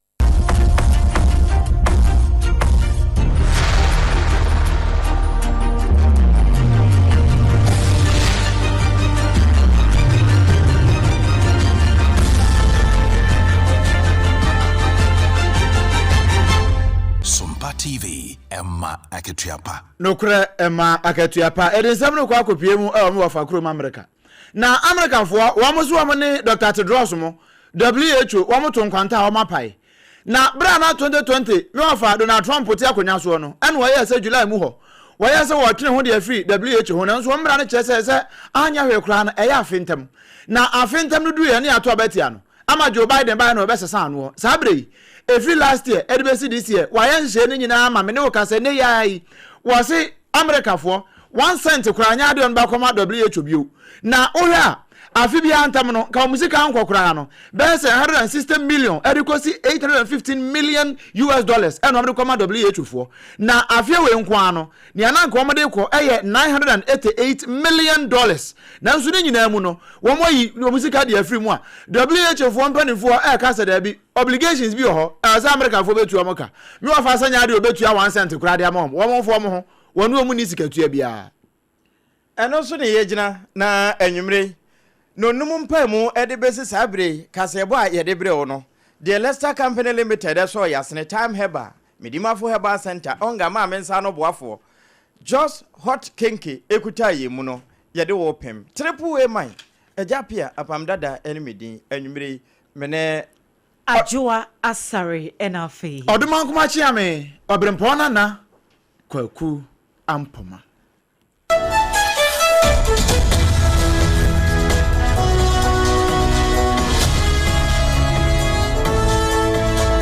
TV Emma Akatuapa. Nokre Emma Akatuapa. Edensam no kwa kopie mu e wa fa krom America. Na America fo wa mo so mo ne Dr. Tedros mo WHO wa mo to nkwanta wa mapai. Na bra na 2020 me wa fa Donald Trump ti akonya so no. Ene wa ye se July mu ho. Wa ye se wo twene ho de free WHO ho na so mbra ne kire se anya hwe kra na e ya afentem. Na afentem no du ye ne ato abatia no. Ama Joe Biden ba na obesesa no. Sabre every last year edbc this year why nhye ne nyina ma me ne wokase ne yai was say America for 1 cent kuranya ade on ba koma WHO bio na ohia afi bia antam no ka musika ankokura no be say 160 million edikosi 815 million US dollars and omde koma WHO for na afi we nko ano ne ana nko omde ko eye 988 million dollars na nso ne nyina mu no wo moyi musika de afri mu a WHO for mpanifo e ka se da bi obligations bi ho as America for betu amoka me wa fa sanya de obetu 1 cent kura de amom wo monfo mo ho wonu omu ni sikatua bia eno so ne yegina na anwumre no numpa mu edebesi sabre kasebo a yedebre wo no the Leicester Company Limited so yasne time heba midimafo heba center onga ma mensa no boafo just hot kinky ekuta yemu no yede wo pem triple a man ejapia apam dada enimedin anwumre mene Adwoa Asare enafe Oduma kuma chi ame obrempong na kwaku ampoma